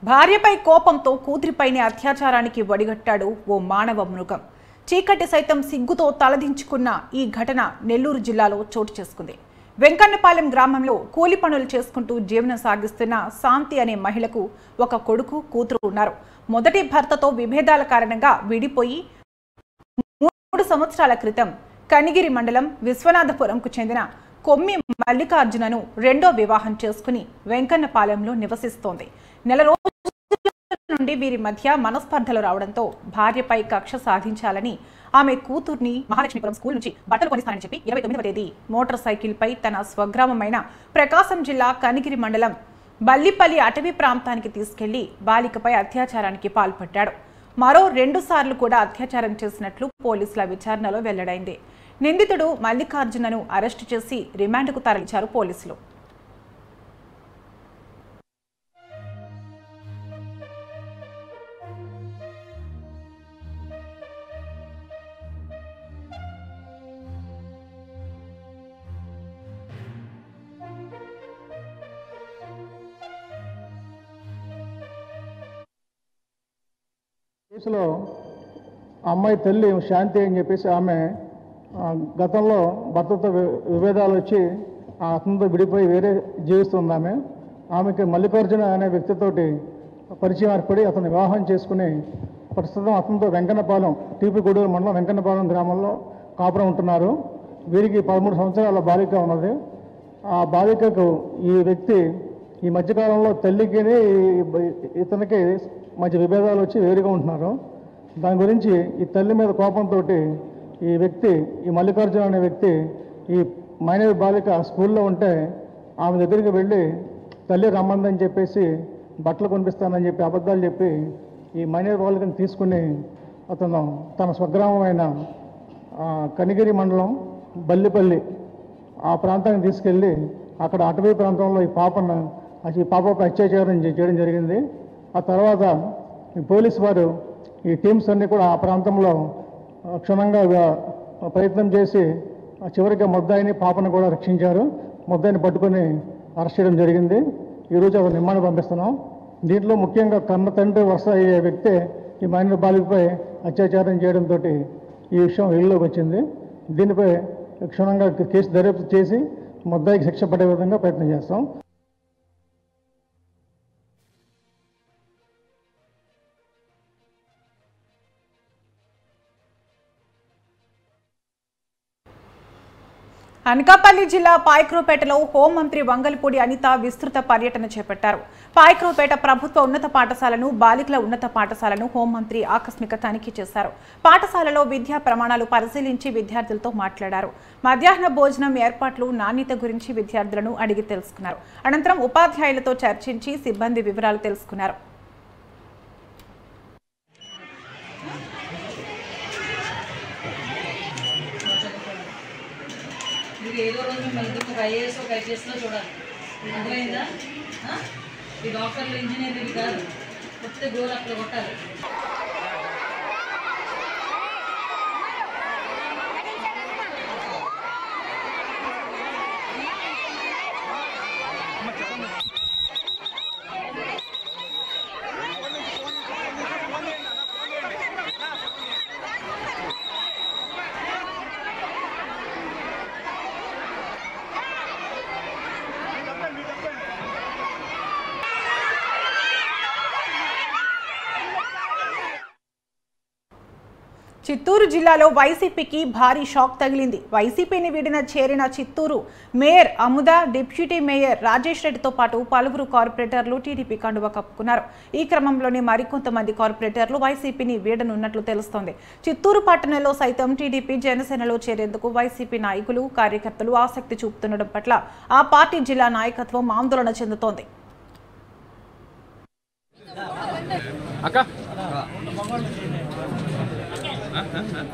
భార్యపై కోపంతో కూతురిపైనే అత్యాచారానికి వడిగట్టాడు ఓ మానవ మృగం. చీకటి సైతం సిగ్గుతో తలదించుకున్న ఈ ఘటన నెల్లూరు జిల్లాలో చోటు చేసుకుంది. వెంకన్నపాలెం గ్రామంలో కూలి పనులు చేసుకుంటూ జీవనం సాగిస్తున్న శాంతి అనే మహిళకు ఒక కొడుకు కూతురు ఉన్నారు. మొదటి భర్తతో విభేదాల కారణంగా విడిపోయి 3 సంవత్సరాల క్రితం కనిగిరి మండలం విశ్వనాథపురంకు చెందిన కొమ్మి మల్లికార్జునను రెండో వివాహం చేసుకుని వెంకన్నపాలెంలో నివసిస్తోంది. నెల రోజుల నుండి వీరి మధ్య మనస్పర్ధలు రావడంతో భార్యపై కక్ష సాధించాలని ఆమె కూతుర్ని మహాలక్ష్మీపురం స్కూల్ నుంచి బట్టలు కొనిస్తానని చెప్పి 29వ తేదీ మోటార్ సైకిల్పై తన స్వగ్రామమైన ప్రకాశం జిల్లా కనిగిరి మండలం బల్లిపల్లి అటవీ ప్రాంతానికి తీసుకెళ్లి బాలికపై అత్యాచారానికి పాల్పడ్డాడు. మరో 2 సార్లు కూడా అత్యాచారం చేసినట్లు పోలీసుల విచారణలో వెల్లడైంది. నిందితుడు మల్లికార్జునను అరెస్టు చేసి రిమాండ్కు తరలించారు పోలీసులు. కేసులో అమ్మాయి తల్లి శాంతి అని చెప్పేసి ఆమె గతంలో భర్తతో విభేదాలు వచ్చి అతనితో విడిపోయి వేరే జీవిస్తుంది. ఆమెకి మల్లికార్జున అనే వ్యక్తితోటి పరిచయం ఏర్పడి అతను వివాహం చేసుకుని ప్రస్తుతం అతనితో వెంకన్నపాలెం టీపీగూడూరు మండలం వెంకన్నపాలెం గ్రామంలో కాపురం ఉంటున్నారు. వీరికి 13 సంవత్సరాల బాలిక ఉన్నది. ఆ బాలికకు ఈ వ్యక్తి ఈ మధ్యకాలంలో తల్లికి ఇతనికి మధ్య విభేదాలు వచ్చి వేరుగా ఉంటున్నారు. దాని గురించి ఈ తల్లి మీద కోపంతో ఈ వ్యక్తి ఈ మల్లికార్జున అనే వ్యక్తి ఈ మైనర్ బాలిక స్కూల్లో ఉంటే ఆమె దగ్గరికి వెళ్ళి తల్లి రమ్మందని చెప్పేసి బట్టలు కొనిపిస్తానని చెప్పి అబద్ధాలు చెప్పి ఈ మైనర్ బాలికను తీసుకుని అతను తన స్వగ్రామమైన కనిగిరి మండలం బల్లిపల్లి ఆ ప్రాంతానికి తీసుకెళ్ళి అక్కడ అటవీ ప్రాంతంలో ఈ పాపపై అత్యాచారం చేయడం జరిగింది. ఆ తర్వాత ఈ పోలీసు వారు ఈ టీమ్స్ అన్నీ కూడా ఆ ప్రాంతంలో క్షుణ్ణంగా ప్రయత్నం చేసి చివరికి ముద్దాయిని పాపను కూడా రక్షించారు. ముద్దాయిని పట్టుకొని అరెస్ట్ చేయడం జరిగింది. ఈరోజు అతను రిమాండ్ పంపిస్తున్నాం. దీంట్లో ముఖ్యంగా కన్న తండ్రి వరుస అయ్యే వ్యక్తే ఈ మైనర్ బాలికపై అత్యాచారం చేయడంతో ఈ విషయం వెలుగులోకి వచ్చింది. దీనిపై క్షుణ్ణంగా కేసు దర్యాప్తు చేసి ముద్దాయికి శిక్ష పడే విధంగా ప్రయత్నం చేస్తాం. అనకాపల్లి జిల్లా పాయక్రోపేటలో హోంమంత్రి వంగలపూడి అనిత విస్తృత పర్యటన చేపట్టారు. పాయక్రోపేట ప్రభుత్వ ఉన్నత పాఠశాలను, బాలికల ఉన్నత పాఠశాలను హోంమంత్రి ఆకస్మిక తనిఖీ చేశారు. పాఠశాలలో విద్యా ప్రమాణాలు పరిశీలించి విద్యార్థులతో మాట్లాడారు. మధ్యాహ్న భోజనం ఏర్పాట్లు, నాణ్యత గురించి విద్యార్థులను అడిగి తెలుసుకున్నారు. అనంతరం ఉపాధ్యాయులతో చర్చించి సిబ్బంది వివరాలు తెలుసుకున్నారు. ఏదో రోజు మళ్ళీ ఐఏఎస్ ఒక ఐపీఎస్లో చూడాలి. అర్థమైందా? ఈ డాక్టర్లు ఇంజనీర్లు కాదు, కొత్త గోల్ అక్కడ కొట్టాలి. చిత్తూరు జిల్లాలో వైసీపీకి భారీ షాక్ తగిలింది. వైసీపీని చేరిన Chittoor mayor Amuda, deputy mayor Rajesh రెడ్డితో పాటు పలువురు కార్పొరేటర్లు టీడీపీ కండువా కప్పుకున్నారు. ఈ క్రమంలోనే మరికొంతమంది కార్పొరేటర్లు వైసీపీని వీడనున్నట్లు తెలుస్తోంది. చిత్తూరు పట్టణంలో సైతం టీడీపీ, జనసేనలో చేరేందుకు వైసీపీ నాయకులు, కార్యకర్తలు ఆసక్తి చూపుతుండడం పట్ల ఆ పార్టీ జిల్లా నాయకత్వం ఆందోళన చెందుతోంది.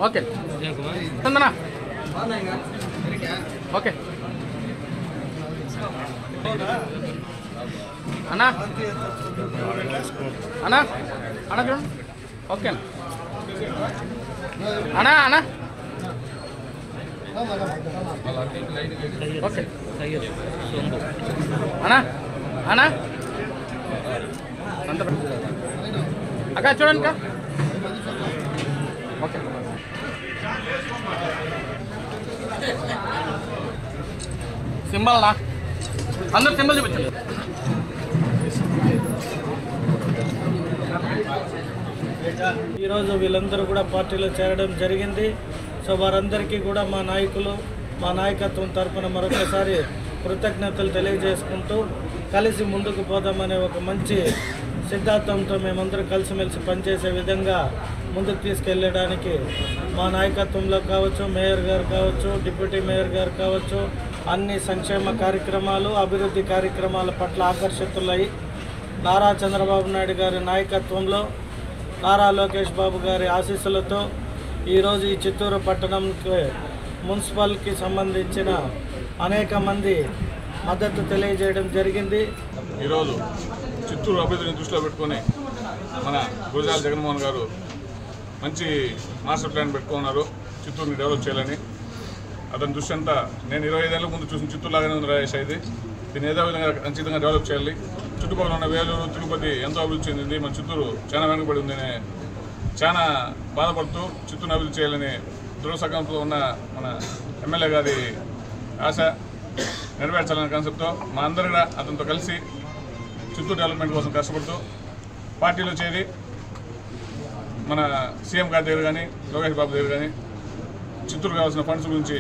ఓకే చందనా ఓకే అన్నా అన్నా అన్నా చూడండి ఓకే అన్నా అన్నా ఓకే అన్నా అన్నా అక్క చూడండి అక్క. ఓకే సింబల్ నా అందరు సింబల్ చూపించండి. ఈరోజు వీళ్ళందరూ కూడా పార్టీలో చేరడం జరిగింది. సో వారందరికీ కూడా మా నాయకులు మా నాయకత్వం తరఫున మరొకసారి కృతజ్ఞతలు తెలియజేసుకుంటూ కలిసి ముందుకు పోదామనే ఒక మంచి సిద్ధాంతంతో మేమందరం కలిసిమెలిసి పనిచేసే విధంగా ముందుకు తీసుకెళ్ళడానికి మా నాయకత్వంలో కావచ్చు, మేయర్ గారు కావచ్చు, డిప్యూటీ మేయర్ గారు కావచ్చు, అన్ని సంక్షేమ కార్యక్రమాలు అభివృద్ధి కార్యక్రమాల పట్ల ఆకర్షితులై నారా చంద్రబాబు నాయుడు గారి నాయకత్వంలో నారా లోకేష్ బాబు గారి ఆశీస్సులతో ఈరోజు ఈ చిత్తూరు పట్టణంకి మున్సిపల్కి సంబంధించిన అనేక మంది మద్దతు తెలియజేయడం జరిగింది. ఈరోజు చిత్తూరు అభివృద్ధిని దృష్టిలో పెట్టుకొని మన గురజాల జగన్మోహన్ గారు మంచి మాస్టర్ ప్లాన్ పెట్టుకున్నారు చిత్తూరుని డెవలప్ చేయాలని. అతని దృష్టి అంతా నేను 25 ఏళ్ళ ముందు చూసిన చిత్తూరు లాగానే ఉంది రాజేష్. ఇది దీన్ని ఏదో విధంగా ఖచ్చితంగా డెవలప్ చేయాలి. చుట్టుపక్కల ఉన్న వేలూరు, తిరుపతి ఎంతో అభివృద్ధి చెందింది, మన చిత్తూరు చాలా వెనుకబడి ఉందని చాలా బాధపడుతూ చిత్తూరుని అభివృద్ధి చేయాలని దృఢ సంకల్పంతో ఉన్న మన ఎమ్మెల్యే గారి ఆశ నెరవేర్చాలనే కాన్సెప్ట్తో మా అందరూ కూడా అతనితో కలిసి చిత్తూరు డెవలప్మెంట్ కోసం కష్టపడుతూ పార్టీలో చేరి మన సీఎం గారి దగ్గర కానీ లోకేష్ బాబు దగ్గర కానీ చిత్తూరు కావాల్సిన ఫండ్స్ గురించి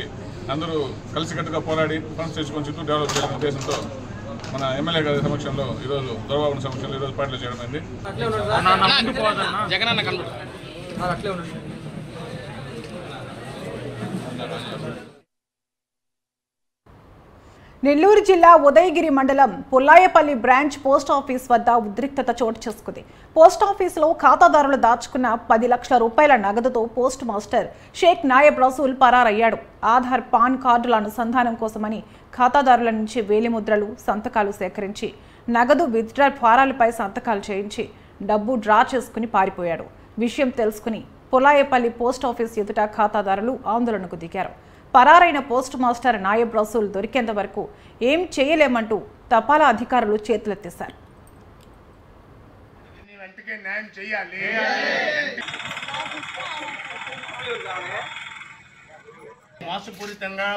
అందరూ కలిసికట్టుగా పోరాడి ఫండ్స్ తెచ్చుకొని చిత్తూరు డెవలప్ చేయాలనే ఉద్దేశంతో మన ఎమ్మెల్యే గారి సమక్షంలో ఈరోజు దొరబాబు సమక్షంలో ఈరోజు పార్టీలో చేయడం అయింది. జగన్ అన్న కనబడు అట్లే ఉండండి. నెల్లూరు జిల్లా ఉదయగిరి మండలం పుల్లాయపల్లి బ్రాంచ్ పోస్ట్ ఆఫీస్ వద్ద ఉద్రిక్తత చోటు చేసుకుంది. పోస్ట్ ఆఫీసులో ఖాతాదారులు దాచుకున్న 10 లక్షల రూపాయల నగదుతో పోస్ట్ మాస్టర్ షేక్ నాయబ్ రసూల్ పరారయ్యాడు. ఆధార్, పాన్ కార్డుల అనుసంధానం కోసమని ఖాతాదారుల నుంచి వేలిముద్రలు, సంతకాలు సేకరించి నగదు విత్డ్రా ఫారాలపై సంతకాలు చేయించి డబ్బు డ్రా చేసుకుని పారిపోయాడు. విషయం తెలుసుకుని పుల్లాయపల్లి పోస్ట్ ఆఫీస్ ఎదుట ఖాతాదారులు ఆందోళనకు దిగారు. పరారైన పోస్ట్ మాస్టర్ నాయబ్ రసూల్ దొరికేంత వరకు ఏం చేయలేమంటూ తపాలా అధికారులు చేతులెత్తేశారు. మోసపూరితంగా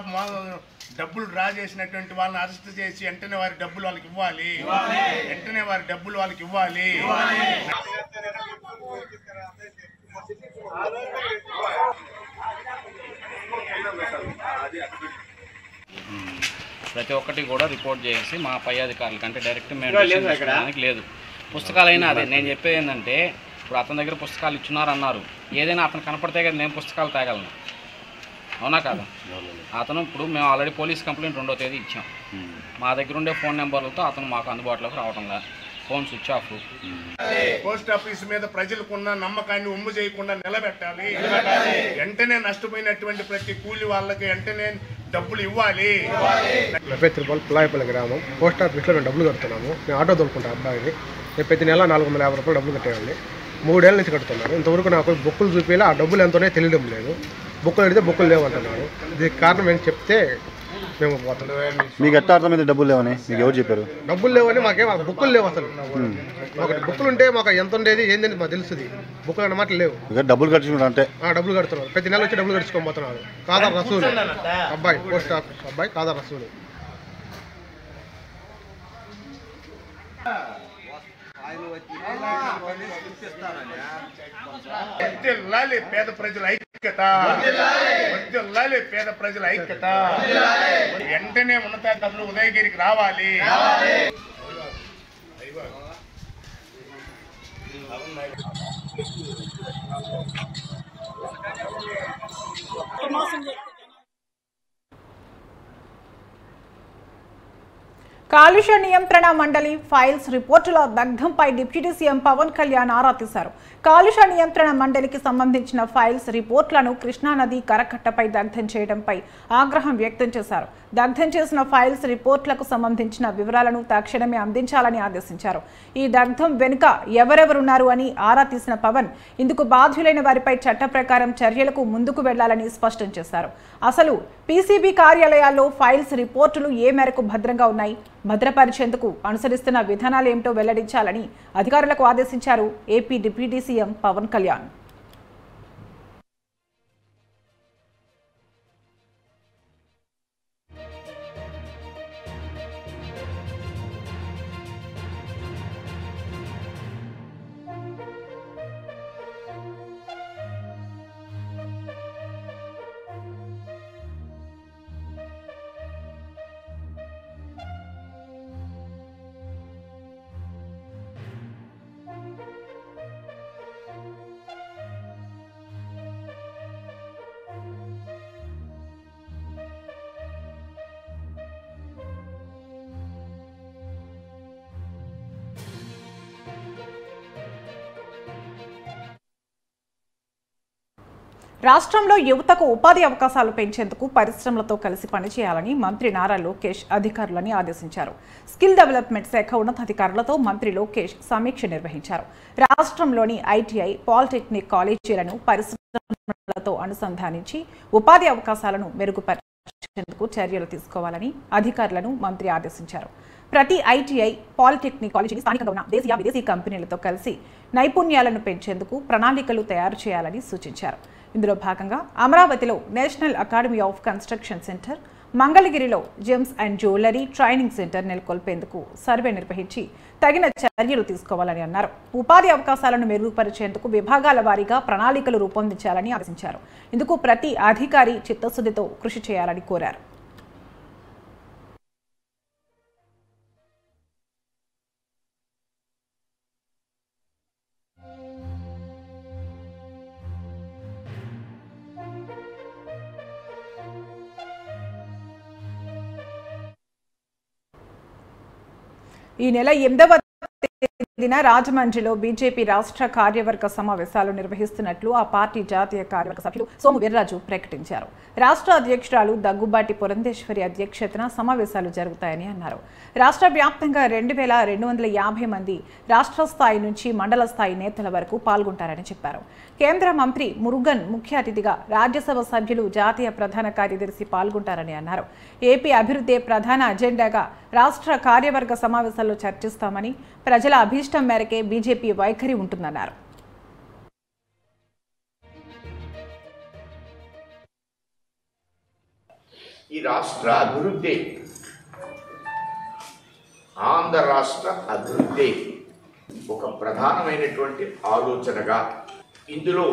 డబ్బులు డ్రా చేసినటువంటి వాళ్ళని అరెస్ట్ చేసి వెంటనే వారి డబ్బులు వాళ్ళకి ఇవ్వాలి. ప్రతి ఒక్కటి కూడా రిపోర్ట్ చేసి మా పై అధికారులకి అంటే డైరెక్ట్ మేము తీసుకోవడానికి లేదు. పుస్తకాలైనా అదే నేను చెప్పేది ఏంటంటే ఇప్పుడు అతని దగ్గర పుస్తకాలు ఇచ్చున్నారన్నారు, ఏదైనా అతను కనపడితే కదా నేను పుస్తకాలు తేగలను, అవునా కాదా? అతను ఇప్పుడు మేము ఆల్రెడీ పోలీస్ కంప్లైంట్ 2వ తేదీ ఇచ్చాం. మా దగ్గర ఉండే ఫోన్ నెంబర్లతో అతను మాకు అందుబాటులోకి రావడం లేదు, phone switch off. Post office మీద ప్రజలకున్న నమ్మకాన్ని ఒమ్ము చేయకుండా నిలబెట్టాలి. వెంటనే నష్టపోయినటువంటి ప్రతి కూలి వాళ్ళకి వెంటనే డబ్బులు ఇవ్వాలి. పుల్లాయపల్లి గ్రామం పోస్ట్ ఆఫీస్లో మేము డబ్బులు కడుతున్నాము. మేము ఆటో తోలుకుంటాం అబ్బాయిని. నేను ప్రతి నెల 450 రూపాయలు డబ్బులు కట్టేవాడిని. 3 ఏళ్ళ నుంచి కడుతున్నాను. ఇంతవరకు నాకు బుక్కులు చూపించాలి, ఆ డబ్బులు ఎంతోనే తెలియడం లేదు. బుక్కులు అడిగితే బుక్కులు లేవంటున్నారు. దీనికి కారణం ఏంటి చెప్తే మేము పోతున్నాం. మీకు ఎట్లా అర్థమైంది డబ్బులు లేవని? మీకు ఎవరు చెప్పారు? డబ్బులు లేవని మాకేం బుక్కులు లేవు అసలు. మాకు బుక్కులు ఉంటే మాకు ఎంత ఉండేది ఏంటంటే మాకు తెలుస్తుంది. బుక్కులు అన్నమాట లేవు. డబ్బులు కట్టించుకుంటా అంటే డబ్బులు కడుతున్నారు. ప్రతి నెల వచ్చి డబ్బులు కట్టించుకొని పోతున్నారు. కాదా రసూలు అబ్బాయి, పోస్ట్ ఆఫీస్ అబ్బాయి కాదా రసూలు. పేద ప్రజల ఐక్యత, పేద ప్రజల ఐక్యత. వెంటనే ఉన్నతాధికారులు ఉదయగిరికి రావాలి. కాలుష్య నియంత్రణ మండలి ఫైల్స్ రిపోర్టుల దగ్ధంపై డిప్యూటీ సీఎం పవన్ కళ్యాణ్ ఆరా తీశారు. కాలుష్య నియంత్రణ మండలికి సంబంధించిన ఫైల్స్ రిపోర్టులను కృష్ణానది కరకట్టపై దగ్ధం చేయడంపై ఆగ్రహం వ్యక్తం చేశారు. దగ్ధం చేసిన ఫైల్స్ రిపోర్టులకు సంబంధించిన వివరాలను తక్షణమే అందించాలని ఆదేశించారు. ఈ దగ్ధం వెనుక ఎవరెవరున్నారు అని ఆరా తీసిన పవన్ ఇందుకు బాధ్యులైన వారిపై చట్ట ప్రకారం చర్యలకు ముందుకు వెళ్లాలని స్పష్టం చేశారు. అసలు పీసీబీ కార్యాలయాల్లో ఫైల్స్ రిపోర్టులు ఏ మేరకు భద్రంగా ఉన్నాయి, భద్రపరిచేందుకు అనుసరిస్తున్న విధానాలేమిటో వెల్లడించాలని అధికారులకు ఆదేశించారు AP deputy CM Pawan Kalyan. రాష్ట్రంలో యువతకు ఉపాధి అవకాశాలు పెంచేందుకు పరిశ్రమలతో కలిసి పనిచేయాలని మంత్రి నారా లోకేష్ అధికారులని ఆదేశించారు. స్కిల్ డెవలప్మెంట్ శాఖ ఉన్నతాధికారులతో మంత్రి లోకేష్ సమీక్ష నిర్వహించారు. రాష్ట్రంలోని ఐటీఐ, పాలిటెక్నిక్ కాలేజీలను పరిశ్రమలతో అనుసంధానించి ఉపాధి అవకాశాలను మెరుగుపరిచేందుకు చర్యలు తీసుకోవాలని అధికారులను మంత్రి ఆదేశించారు. ప్రతి ఐటీఐ, పాలిటెక్నిక్ కాలేజీని స్థానికంగా ఉన్న దేశీయ, విదేశీ కంపెనీలతో కలిసి నైపుణ్యాలను పెంచేందుకు ప్రణాళికలు తయారు చేయాలని సూచించారు. ఇందులో భాగంగా అమరావతిలో national academy of construction centre, మంగళగిరిలో gems and jewellery training centre నెలకొల్పేందుకు సర్వే నిర్వహించి తగిన చర్యలు తీసుకోవాలని అన్నారు. ఉపాధి అవకాశాలను మెరుగుపరిచేందుకు విభాగాల వారీగా ప్రణాళికలు రూపొందించాలని ఆదేశించారు. ఇందుకు ప్రతి అధికారి చిత్తశుద్ధితో కృషి చేయాలని కోరారు. ఈ నెల 8వ తేదీన రాజమండ్రిలో బీజేపీ రాష్ట్ర కార్యవర్గ సమావేశాలు నిర్వహిస్తున్నట్లు ఆ పార్టీ జాతీయ కార్యవర్గ సభ్యులు సోము వీర్రాజు ప్రకటించారు. రాష్ట్ర అధ్యక్షురాలు దగ్గుబాటి పురంధేశ్వరి అధ్యక్షతన సమావేశాలు జరుగుతాయని అన్నారు. రాష్ట్ర వ్యాప్తంగా 2250 మంది రాష్ట్ర స్థాయి నుంచి మండల స్థాయి నేతల వరకు పాల్గొంటారని చెప్పారు. కేంద్ర మంత్రి మురుగన్ ముఖ్య అతిథిగా, రాజ్యసభ సభ్యులు, జాతీయ ప్రధాన కార్యదర్శి పాల్గొంటారని అన్నారు. ఏపీ అభివృద్ధి ప్రధాన అజెండాగా రాష్ట్ర కార్యవర్గ సమావేశాల్లో చర్చిస్తామని, ప్రజల అభీష్టం మేరకే బీజేపీ వైఖరి ఉంటుందన్నారు. ఈ రాష్ట్ర అభివృద్ధి, ఆంధ్ర రాష్ట్ర అభివృద్ధి ఒక ప్రధానమైనటువంటి ఆలోచనగా ఇందులో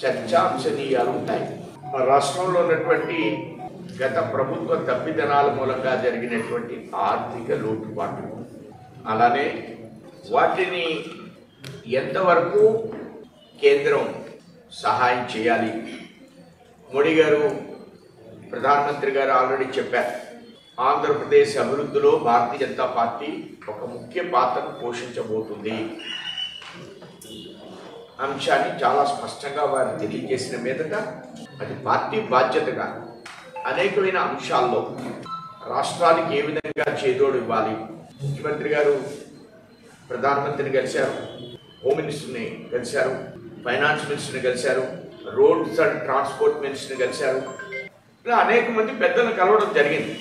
చర్చాంశనీయాలు ఉంటాయి. రాష్ట్రంలో ఉన్నటువంటి గత ప్రభుత్వ తప్పిదనాల మూలంగా జరిగినటువంటి ఆర్థిక లోటుపాట్లు, అలానే వాటిని ఎంతవరకు కేంద్రం సహాయం చేయాలి. మోడీ గారు, ప్రధానమంత్రి గారు ఆల్రెడీ చెప్పారు, ఆంధ్రప్రదేశ్ అభివృద్ధిలో భారతీయ జనతా పార్టీ ఒక ముఖ్య పాత్రను పోషించబోతుంది అంశాన్ని చాలా స్పష్టంగా వారు తెలియజేసిన మీదట అది పార్టీ బాధ్యతగా అనేకమైన అంశాల్లో రాష్ట్రానికి ఏ విధంగా చేదోడు ఇవ్వాలి. ముఖ్యమంత్రి గారు ప్రధానమంత్రిని కలిశారు, హోమ్ మినిస్టర్ని కలిశారు, ఫైనాన్స్ మినిస్టర్ని కలిశారు, రోడ్స్ అండ్ ట్రాన్స్పోర్ట్ మినిస్టర్ని కలిశారు. ఇలా అనేక మంది పెద్దలను కలవడం జరిగింది.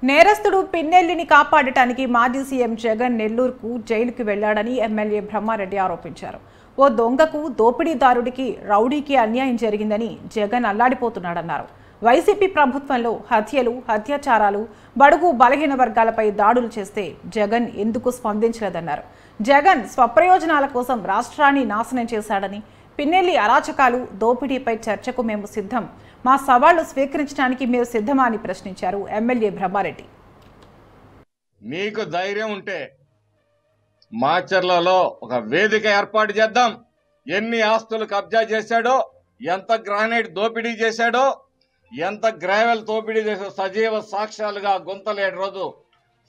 నేరస్తుడు పిన్నెల్లిని కాపాడటానికి మాజీ సీఎం జగన్ నెల్లూరుకు జైలుకు వెళ్లాడని ఎమ్మెల్యే బ్రహ్మారెడ్డి ఆరోపించారు. ఓ దొంగకు, దోపిడీదారుడికి, రౌడీకి అన్యాయం జరిగిందని జగన్ అల్లాడిపోతున్నాడన్నారు. వైసీపీ ప్రభుత్వంలో హత్యలు, అత్యాచారాలు, బడుగు బలహీన వర్గాలపై దాడులు చేస్తే జగన్ ఎందుకు స్పందించలేదన్నారు. జగన్ స్వప్రయోజనాల కోసం రాష్ట్రాన్ని నాశనం చేశాడని, పిన్నెల్లి అరాచకాలు, దోపిడీపై చర్చకు మేము సిద్ధం, మా సవాళ్లు స్వీకరించడానికి మీరు సిద్ధమా అని ప్రశ్నించారు ఎమ్మెల్యే బ్రహ్మారెడ్డి. మీకు ధైర్యం ఉంటే మాచర్లలో ఒక వేదిక ఏర్పాటు చేద్దాం. ఎన్ని ఆస్తులు కబ్జా చేశాడో, ఎంత గ్రానైట్ దోపిడీ చేశాడో, ఎంత గ్రావెల్ దోపిడీ చేశాడో సజీవ సాక్ష్యాలుగా గుంతలేడు రోజు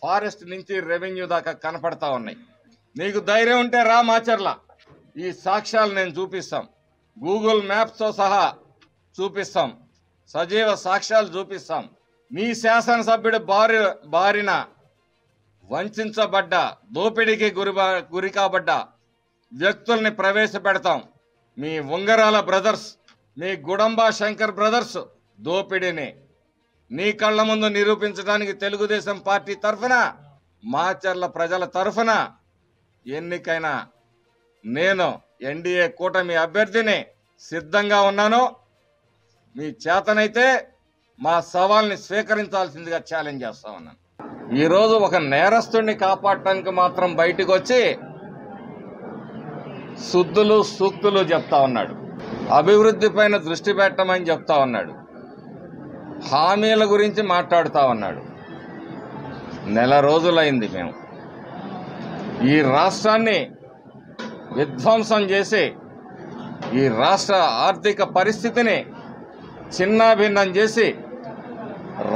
ఫారెస్ట్ నుంచి రెవెన్యూ దాకా కనపడతా ఉన్నాయి. నీకు ధైర్యం ఉంటే రా మాచర్ల, ఈ సాక్ష్యాలు నేను చూపిస్తాం. గూగుల్ మ్యాప్స్తో సహా చూపిస్తాం, సజీవ సాక్ష్యాలు చూపిస్తాం. మీ శాసనసభ్యుడు బారిన వంచబడ్డ, దోపిడీకి గురి కాబడ్డ వ్యక్తుల్ని ప్రవేశపెడతాం. మీ ఉంగరాల బ్రదర్స్, మీ గుడంబా శంకర్ బ్రదర్స్ దోపిడీని నీ కళ్ళ ముందు నిరూపించడానికి తెలుగుదేశం పార్టీ తరఫున, మాచర్ల ప్రజల తరఫున ఎన్నికైనా నేను ఎన్డీఏ కూటమి అభ్యర్థిని సిద్ధంగా ఉన్నాను. మీ చేతనైతే మా సవాల్ని స్వీకరించాల్సిందిగా ఛాలెంజ్ చేస్తా ఉన్నాను. ఈరోజు ఒక నేరస్తుడిని కాపాడటానికి మాత్రం బయటకు వచ్చి శుద్ధులు సూక్తులు చెప్తా ఉన్నాడు, అభివృద్ధి పైన దృష్టి పెట్టమని చెప్తా ఉన్నాడు, హామీల గురించి మాట్లాడుతా ఉన్నాడు. నెల రోజులైంది మేము ఈ రాష్ట్రాన్ని విధ్వంసం చేసి ఈ రాష్ట్ర ఆర్థిక పరిస్థితిని చిన్నాభిన్నం చేసి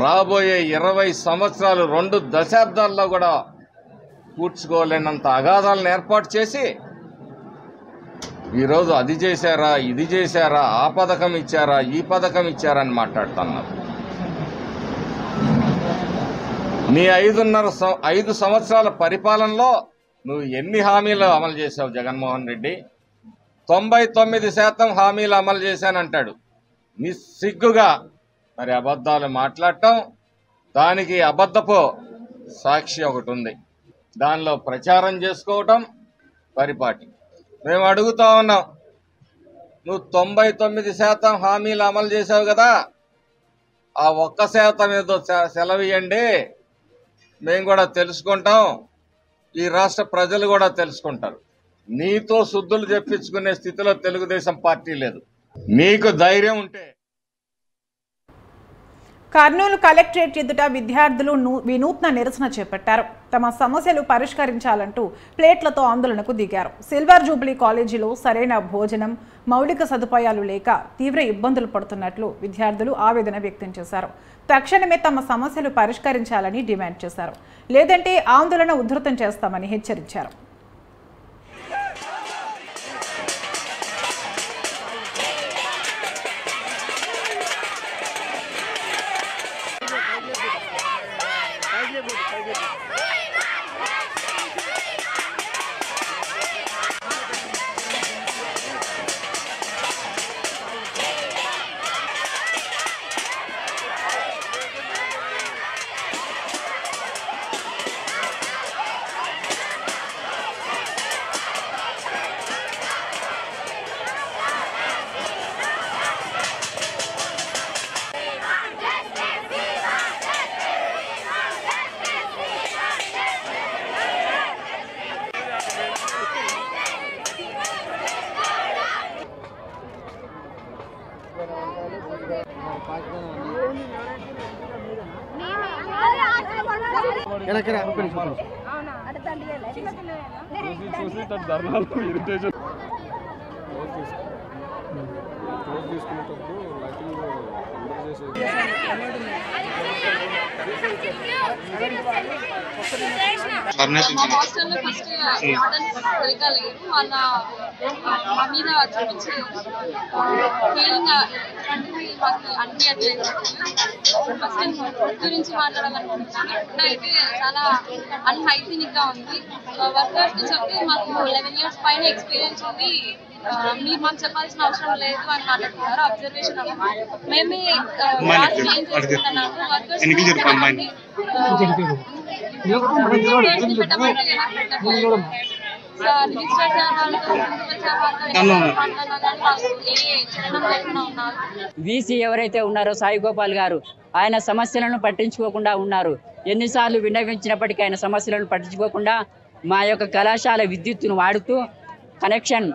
రాబోయే 20 సంవత్సరాలు 2 దశాబ్దాల్లో కూడా పూడ్చుకోలేనంత అగాధాలను ఏర్పాటు చేసి ఈరోజు అది చేశారా, ఇది చేశారా, ఆ పథకం ఇచ్చారా, ఈ పథకం ఇచ్చారా అని మాట్లాడుతున్నారు. నీ 5 సంవత్సరాల పరిపాలనలో నువ్వు ఎన్ని హామీలు అమలు చేశావు జగన్మోహన్ రెడ్డి? 99% హామీలు అమలు చేశానంటాడు. నిస్సిగ్గుగా మరి అబద్ధాలు మాట్లాడటం, దానికి అబద్ధపు సాక్షి ఒకటి ఉంది, దానిలో ప్రచారం చేసుకోవటం పరిపాటి. మేము అడుగుతా ఉన్నాం, నువ్వు 99% హామీలు అమలు చేసావు కదా, ఆ 1% ఏదో సెలవు ఇవ్వండి, మేము కూడా తెలుసుకుంటాం, ఈ రాష్ట్ర ప్రజలు కూడా తెలుసుకుంటారు. నీతో శుద్ధులు చెప్పించుకునే స్థితిలో తెలుగుదేశం పార్టీ లేదు. నీకు ధైర్యం ఉంటే. కర్నూలు కలెక్టరేట్ ఎదుట విద్యార్థులు వినూత్న నిరసన చేపట్టారు. తమ సమస్యలు పరిష్కరించాలంటూ ప్లేట్లతో ఆందోళనకు దిగారు. సిల్వర్ జూబ్లీ కాలేజీలో సరైన భోజనం, మౌలిక సదుపాయాలు లేక తీవ్ర ఇబ్బందులు పడుతున్నట్లు విద్యార్థులు ఆవేదన వ్యక్తం చేశారు. తక్షణమే తమ సమస్యలు పరిష్కరించాలని డిమాండ్ చేశారు. లేదంటే ఆందోళన ఉధృతం చేస్తామని హెచ్చరించారు. మా హాస్టల్లో ఫస్ట్ వార్డెన్ సరిగ్గా లేరు, వాళ్ళ మా మీద చూపించే ఫీలింగ్ మాకు అనిపించట్లేదు. ఫస్ట్ గురించి మాట్లాడాలనుకుంటున్నాను. ఇప్పుడైతే చాలా అన్హైజీనిక్ గా ఉంది. వర్కర్స్ కి చెప్తే మాకు 11 years పైన ఎక్స్పీరియన్స్ ఉంది, మీరు మాకు చెప్పాల్సిన అవసరం లేదు అని మాట్లాడుతున్నారు. అబ్జర్వేషన్ మేమే చేంజ్ చేసుకుంటున్నాము. వర్కర్స్ పెట్టమంటే ఎలా పెట్టట్లేదు. వీసీ ఎవరైతే ఉన్నారో సాయి గోపాల్ గారు, ఆయన సమస్యలను పట్టించుకోకుండా ఉన్నారు. ఎన్నిసార్లు విన్నవించినప్పటికీ ఆయన సమస్యలను పట్టించుకోకుండా మా యొక్క కళాశాల విద్యుత్తును వాడుతూ, కనెక్షన్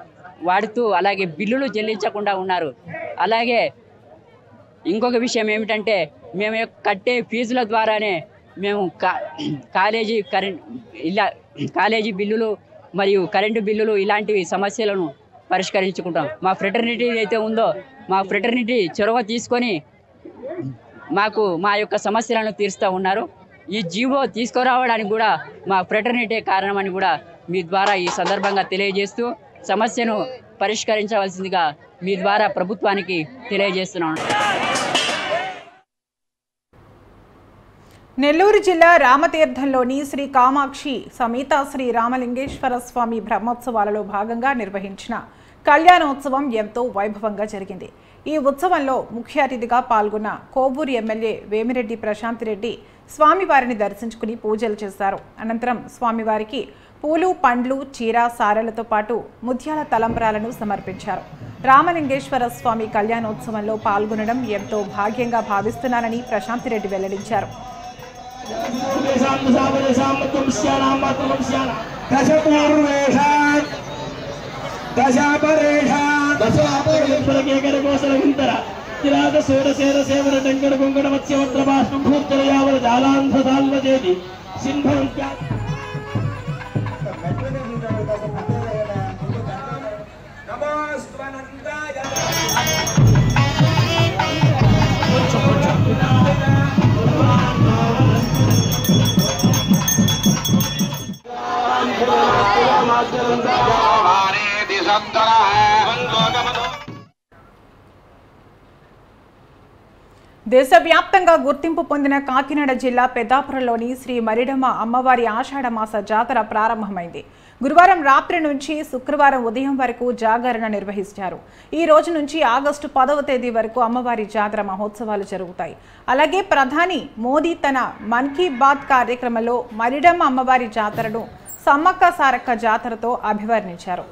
వాడుతూ, అలాగే బిల్లులు చెల్లించకుండా ఉన్నారు. అలాగే ఇంకొక విషయం ఏమిటంటే, మేము కట్టే ఫీజుల ద్వారానే మేము కాలేజీ బిల్లులు మరియు కరెంటు బిల్లులు ఇలాంటివి సమస్యలను పరిష్కరించుకుంటాం. మా ఫ్రెటర్నిటీ అయితే ఉందో, మా ఫ్రెటర్నిటీ చొరవ తీసుకొని మాకు మా యొక్క సమస్యలను తీరుస్తూ ఉన్నారు. ఈ జీవో తీసుకురావడానికి కూడా మా ఫ్రెటర్నిటీ కారణమని కూడా మీ ద్వారా ఈ సందర్భంగా తెలియజేస్తూ సమస్యను పరిష్కరించవలసిందిగా మీ ద్వారా ప్రభుత్వానికి తెలియజేస్తున్నాను. నెల్లూరు జిల్లా రామతీర్థంలోని శ్రీ కామాక్షి సమేత శ్రీ రామలింగేశ్వర స్వామి బ్రహ్మోత్సవాలలో భాగంగా నిర్వహించిన కళ్యాణోత్సవం ఎంతో వైభవంగా జరిగింది. ఈ ఉత్సవంలో ముఖ్య అతిథిగా పాల్గొన్న కోవూరు ఎమ్మెల్యే వేమిరెడ్డి ప్రశాంత్ రెడ్డి స్వామివారిని దర్శించుకుని పూజలు చేశారు. అనంతరం స్వామివారికి పూలు, పండ్లు, చీర, సారెలతో పాటు ముత్యాల తలంబ్రాలను సమర్పించారు. రామలింగేశ్వర స్వామి కళ్యాణోత్సవంలో పాల్గొనడం ఎంతో భాగ్యంగా భావిస్తున్నానని ప్రశాంత్ రెడ్డి వెల్లడించారు. దేశవ్యాప్తంగా గుర్తింపు పొందిన కాకినాడ జిల్లా పెద్దాపురంలోని శ్రీ మరిడమ్మ అమ్మవారి ఆషాఢమాస జాతర ప్రారంభమైంది. గురువారం రాత్రి నుంచి శుక్రవారం ఉదయం వరకు జాగరణ నిర్వహించారు. ఈ రోజు నుంచి ఆగస్టు 10వ తేదీ వరకు అమ్మవారి జాతర మహోత్సవాలు జరుగుతాయి. అలాగే ప్రధాని మోదీ తన మన్ కీ బాత్ కార్యక్రమంలో మరిడమ్మ అమ్మవారి జాతరను సమ్మక్క సారక్క జాతరతో అభివర్ణించారు.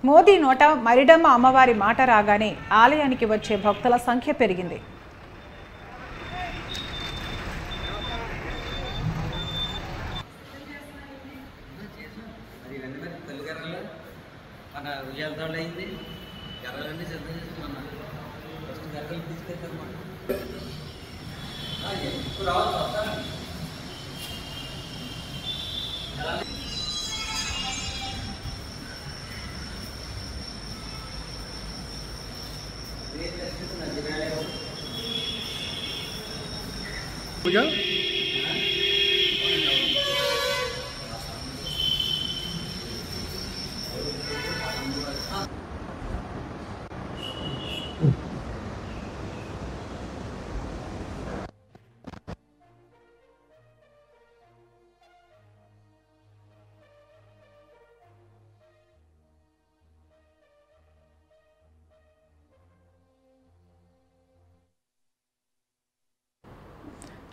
మోదీ నోట మరిడమ్మ అమ్మవారి మాట రాగానే ఆలయానికి వచ్చే భక్తుల సంఖ్య పెరిగింది.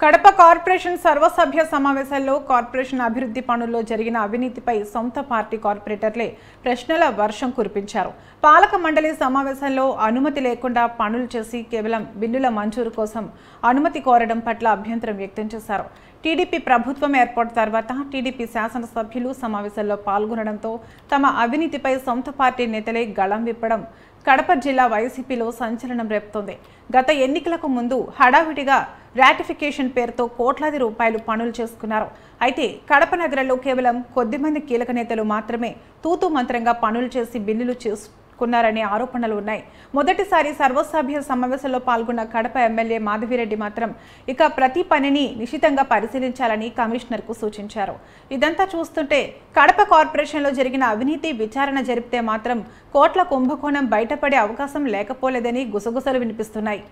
కడప కార్పొరేషన్ సర్వసభ్య సమావేశాల్లో కార్పొరేషన్ అభివృద్ధి పనుల్లో జరిగిన అవినీతిపై సొంత పార్టీ కార్పొరేటర్లే ప్రశ్నల వర్షం కురిపించారు. పాలక మండలి సమావేశంలో అనుమతి లేకుండా పనులు చేసి కేవలం బిల్లుల మంజూరు కోసం అనుమతి కోరడం పట్ల అభ్యంతరం వ్యక్తం చేశారు. టీడీపీ ప్రభుత్వం ఏర్పాటు తర్వాత టీడీపీ శాసనసభ్యులు సమావేశంలో పాల్గొనడంతో తమ అవినీతిపై సొంత పార్టీ నేతలే గళం విప్పడం కడప జిల్లా వైసీపీలో సంచలనం రేపుతోంది. గత ఎన్నికలకు ముందు హడావిడిగా రాటిఫికేషన్ పేరుతో కోట్లాది రూపాయలు పనులు చేసుకున్నారు. అయితే కడప నగరంలో కేవలం కొద్దిమంది కీలక నేతలు మాత్రమే తూతూ మంత్రంగా పనులు చేసి బిల్లులు చేసుకున్నారనే ఆరోపణలు ఉన్నాయి. మొదటిసారి సర్వసభ్య సమావేశంలో పాల్గొన్న కడప ఎమ్మెల్యే మాధవిరెడ్డి మాత్రం ఇక ప్రతి పనిని నిశితంగా పరిశీలించాలని కమిషనర్కు సూచించారు. ఇదంతా చూస్తుంటే కడప కార్పొరేషన్లో జరిగిన అవినీతి విచారణ జరిపితే మాత్రం కోట్ల కుంభకోణం బయటపడే అవకాశం లేకపోలేదని గుసగుసలు వినిపిస్తున్నాయి.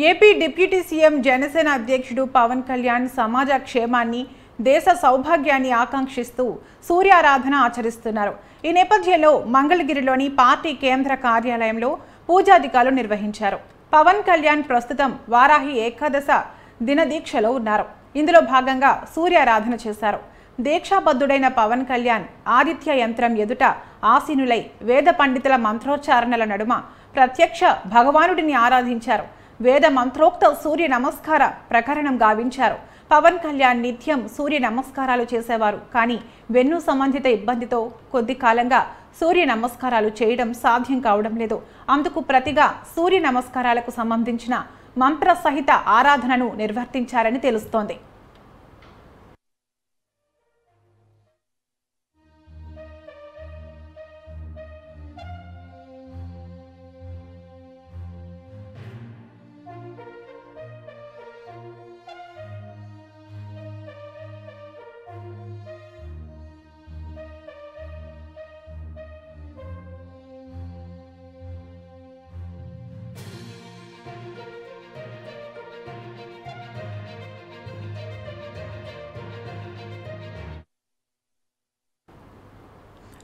ఏపీ డిప్యూటీ సీఎం జనసేన అధ్యక్షుడు పవన్ కళ్యాణ్ సమాజ క్షేమాన్ని, దేశ సౌభాగ్యాన్ని ఆకాంక్షిస్తూ సూర్యారాధన ఆచరిస్తున్నారు. ఈ నేపథ్యంలో మంగళగిరిలోని పార్టీ కేంద్ర కార్యాలయంలో పూజాధికారులు నిర్వహించారు. పవన్ కళ్యాణ్ ప్రస్తుతం వారాహి ఏకాదశ దినదీక్షలో ఉన్నారు. ఇందులో భాగంగా సూర్యారాధన చేశారు. దీక్షాబద్ధుడైన పవన్ కళ్యాణ్ ఆదిత్య యంత్రం ఎదుట ఆసీనులై వేద పండితుల మంత్రోచ్చారణల నడుమ ప్రత్యక్ష భగవానుడిని ఆరాధించారు. వేద మంత్రోక్త సూర్య నమస్కార ప్రకరణం గావించారు. పవన్ కళ్యాణ్ నిత్యం సూర్య నమస్కారాలు చేసేవారు. కానీ వెన్ను సంబంధిత ఇబ్బందితో కొద్ది కాలంగా సూర్య నమస్కారాలు చేయడం సాధ్యం కావడం లేదు. అందుకు ప్రతిగా సూర్య నమస్కారాలకు సంబంధించిన మంత్ర సహిత ఆరాధనను నిర్వర్తించారని తెలుస్తోంది.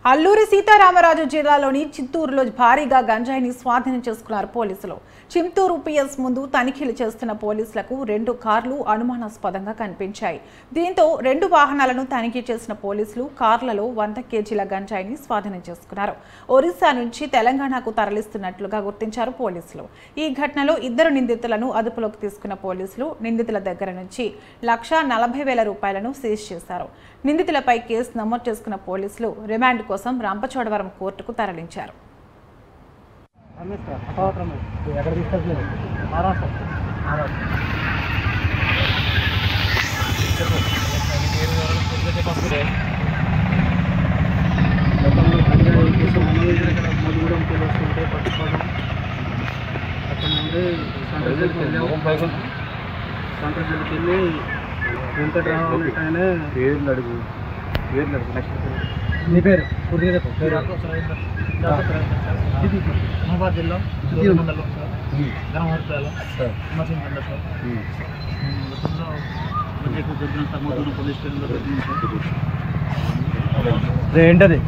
అల్లూరి సీతారామరాజు జిల్లాలోని చింతూరులో భారీగా గంజాయిని స్వాధీనం చేసుకున్నారు పోలీసులు. చింతూరు పిఎస్ ముందు తనిఖీలు చేస్తున్న పోలీసులకు 2 కార్లు అనుమానాస్పదంగా కనిపించాయి. దీంతో 2 వాహనాలను తనిఖీ చేసిన పోలీసులు కార్లలో 100 కేజీల గంజాయిని స్వాధీనం చేసుకున్నారు. ఒరిస్సా నుంచి తెలంగాణకు తరలిస్తున్నట్లుగా గుర్తించారు పోలీసులు. ఈ ఘటనలో 2 నిందితులను అదుపులోకి తీసుకున్న పోలీసులు నిందితుల దగ్గర నుంచి 1,40,000 రూపాయలను సీజ్ చేశారు. నిందితులపై కేసు నమోదు చేసుకున్న పోలీసులు రిమాండ్ కోసం రంపచోడవరం కోర్టుకు తరలించారు. నీ పేరు జిల్లా ఏంటది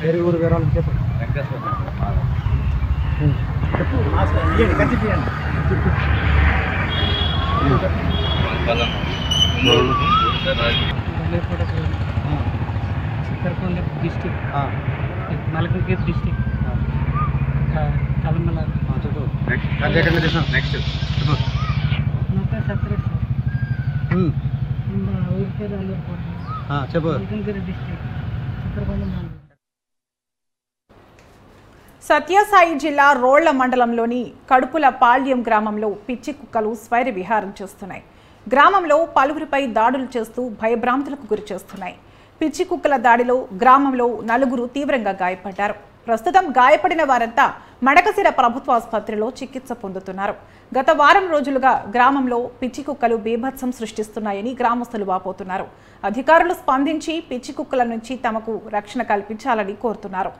పేరు ఊరు వివరాలు చెప్పు. డిస్టిక్ మలకగిరి డిస్టిక్ కలమల నెక్స్ట్ సపరేట్ ఊరి పేరు చెప్పు. మలకగిరి డిస్టిక్ చిత్రకొండ. సత్యసాయి జిల్లా రోళ్ల మండలంలోని కడుపుల పాళ్యం గ్రామంలో పిచ్చి కుక్కలు స్వైర విహారం చేస్తున్నాయి. గ్రామంలో పలువురిపై దాడులు చేస్తూ భయభ్రాంతులకు గురి చేస్తున్నాయి. పిచ్చి కుక్కల దాడిలో గ్రామంలో 4 తీవ్రంగా గాయపడ్డారు. ప్రస్తుతం గాయపడిన వారంతా మడకసిర ప్రభుత్వ ఆసుపత్రిలో చికిత్స పొందుతున్నారు. గత వారం రోజులుగా గ్రామంలో పిచ్చి కుక్కలు బీభత్సం సృష్టిస్తున్నాయని గ్రామస్తులు వాపోతున్నారు. అధికారులు స్పందించి పిచ్చి కుక్కల నుంచి తమకు రక్షణ కల్పించాలని కోరుతున్నారు.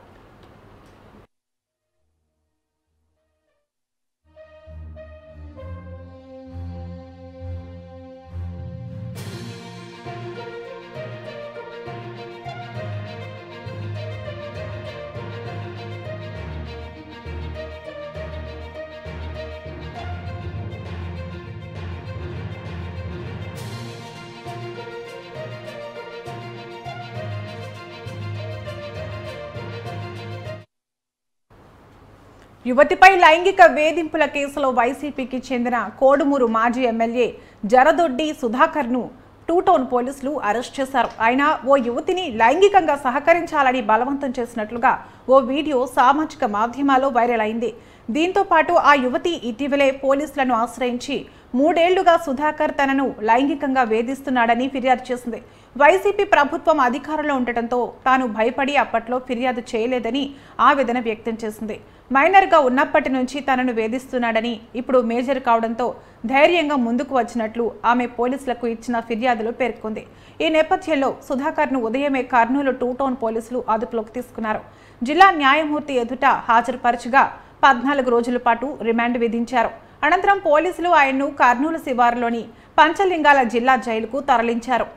యువతిపై లైంగిక వేధింపుల కేసులో వైసీపీకి చెందిన కోడుమూరు మాజీ ఎమ్మెల్యే జరదొడ్డి సుధాకర్ను 2 టౌన్ పోలీసులు అరెస్ట్ చేశారు. ఆయన ఓ యువతిని లైంగికంగా సహకరించాలని బలవంతం చేసినట్లుగా ఓ వీడియో సామాజిక మాధ్యమాల్లో వైరల్ అయింది. దీంతో పాటు ఆ యువతి ఇటీవలే పోలీసులను ఆశ్రయించి 3 ఏళ్లుగా సుధాకర్ తనను లైంగికంగా వేధిస్తున్నాడని ఫిర్యాదు చేసింది. వైసీపీ ప్రభుత్వం అధికారంలో ఉండటంతో తాను భయపడి అప్పట్లో ఫిర్యాదు చేయలేదని ఆవేదన వ్యక్తం చేసింది. మైనర్గా ఉన్నప్పటి నుంచి తనను వేధిస్తున్నాడని, ఇప్పుడు మేజర్ కావడంతో ధైర్యంగా ముందుకు వచ్చినట్లు ఆమె పోలీసులకు ఇచ్చిన ఫిర్యాదులో పేర్కొంది. ఈ నేపథ్యంలో సుధాకర్ను ఉదయమే కర్నూలు 2 టౌన్ పోలీసులు అదుపులోకి తీసుకున్నారు. జిల్లా న్యాయమూర్తి ఎదుట హాజరుపరచగా 14 రోజుల పాటు రిమాండ్ విధించారు. అనంతరం పోలీసులు ఆయన్ను కర్నూలు శివారులోని పంచలింగాల జిల్లా జైలుకు తరలించారు.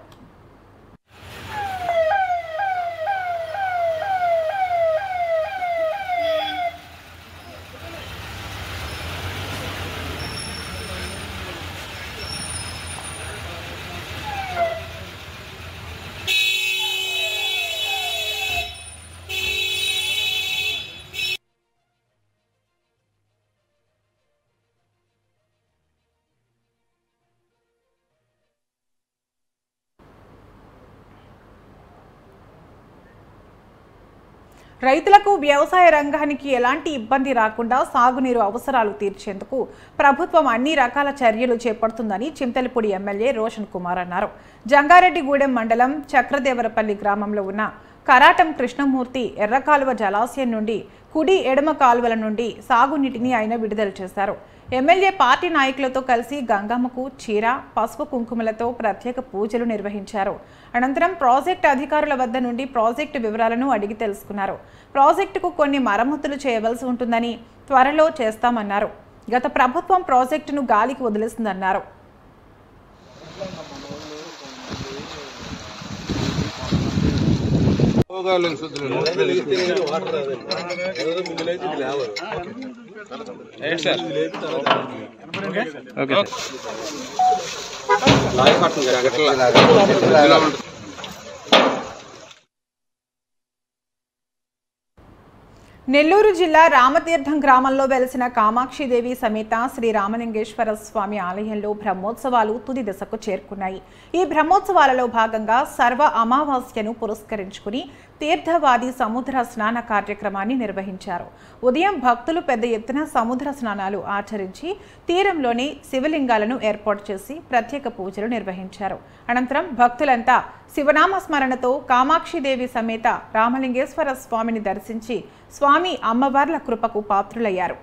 రైతులకు వ్యవసాయ రంగానికి ఎలాంటి ఇబ్బంది రాకుండా సాగునీరు అవసరాలు తీర్చేందుకు ప్రభుత్వం అన్ని రకాల చర్యలు చేపడుతుందని చింతలపూడి ఎమ్మెల్యే రోషన్ కుమార్ అన్నారు. జంగారెడ్డిగూడెం మండలం చక్రదేవరపల్లి గ్రామంలో ఉన్న కరాటం కృష్ణమూర్తి ఎర్రకాలువ జలాశయం నుండి కుడి ఎడమ కాలువల నుండి సాగునీటిని ఆయన విడుదల చేశారు. ఎమ్మెల్యే పార్టీ నాయకులతో కలిసి గంగమ్మకు చీర, పసుపు కుంకుమలతో ప్రత్యేక పూజలు నిర్వహించారు. అనంతరం ప్రాజెక్టు అధికారుల వద్ద నుండి ప్రాజెక్టు వివరాలను అడిగి తెలుసుకున్నారు. ప్రాజెక్టుకు కొన్ని మరమ్మతులు చేయవలసి ఉంటుందని త్వరలో చేస్తామన్నారు. గత ప్రభుత్వం ప్రాజెక్టును గాలికి వదిలేసిందన్నారు. నెల్లూరు జిల్లా రామతీర్థం గ్రామంలో వెలిసిన కామాక్షిదేవి సమేత శ్రీ రామలింగేశ్వర స్వామి ఆలయంలో బ్రహ్మోత్సవాలు తుది దశకు చేరుకున్నాయి. ఈ బ్రహ్మోత్సవాలలో భాగంగా సర్వ అమావాస్యను పురస్కరించుకుని తీర్థవాది సముద్ర స్నాన కార్యక్రమాన్ని నిర్వహించారు. ఉదయం భక్తులు పెద్ద ఎత్తున సముద్ర స్నానాలు ఆచరించి తీరంలోని శివలింగాలను ఏర్పాటు చేసి ప్రత్యేక పూజలు నిర్వహించారు. అనంతరం భక్తులంతా శివనామ స్మరణతో కామాక్షిదేవి సమేత రామలింగేశ్వర స్వామిని దర్శించి స్వామి అమ్మవార్ల కృపకు పాత్రులయ్యారు.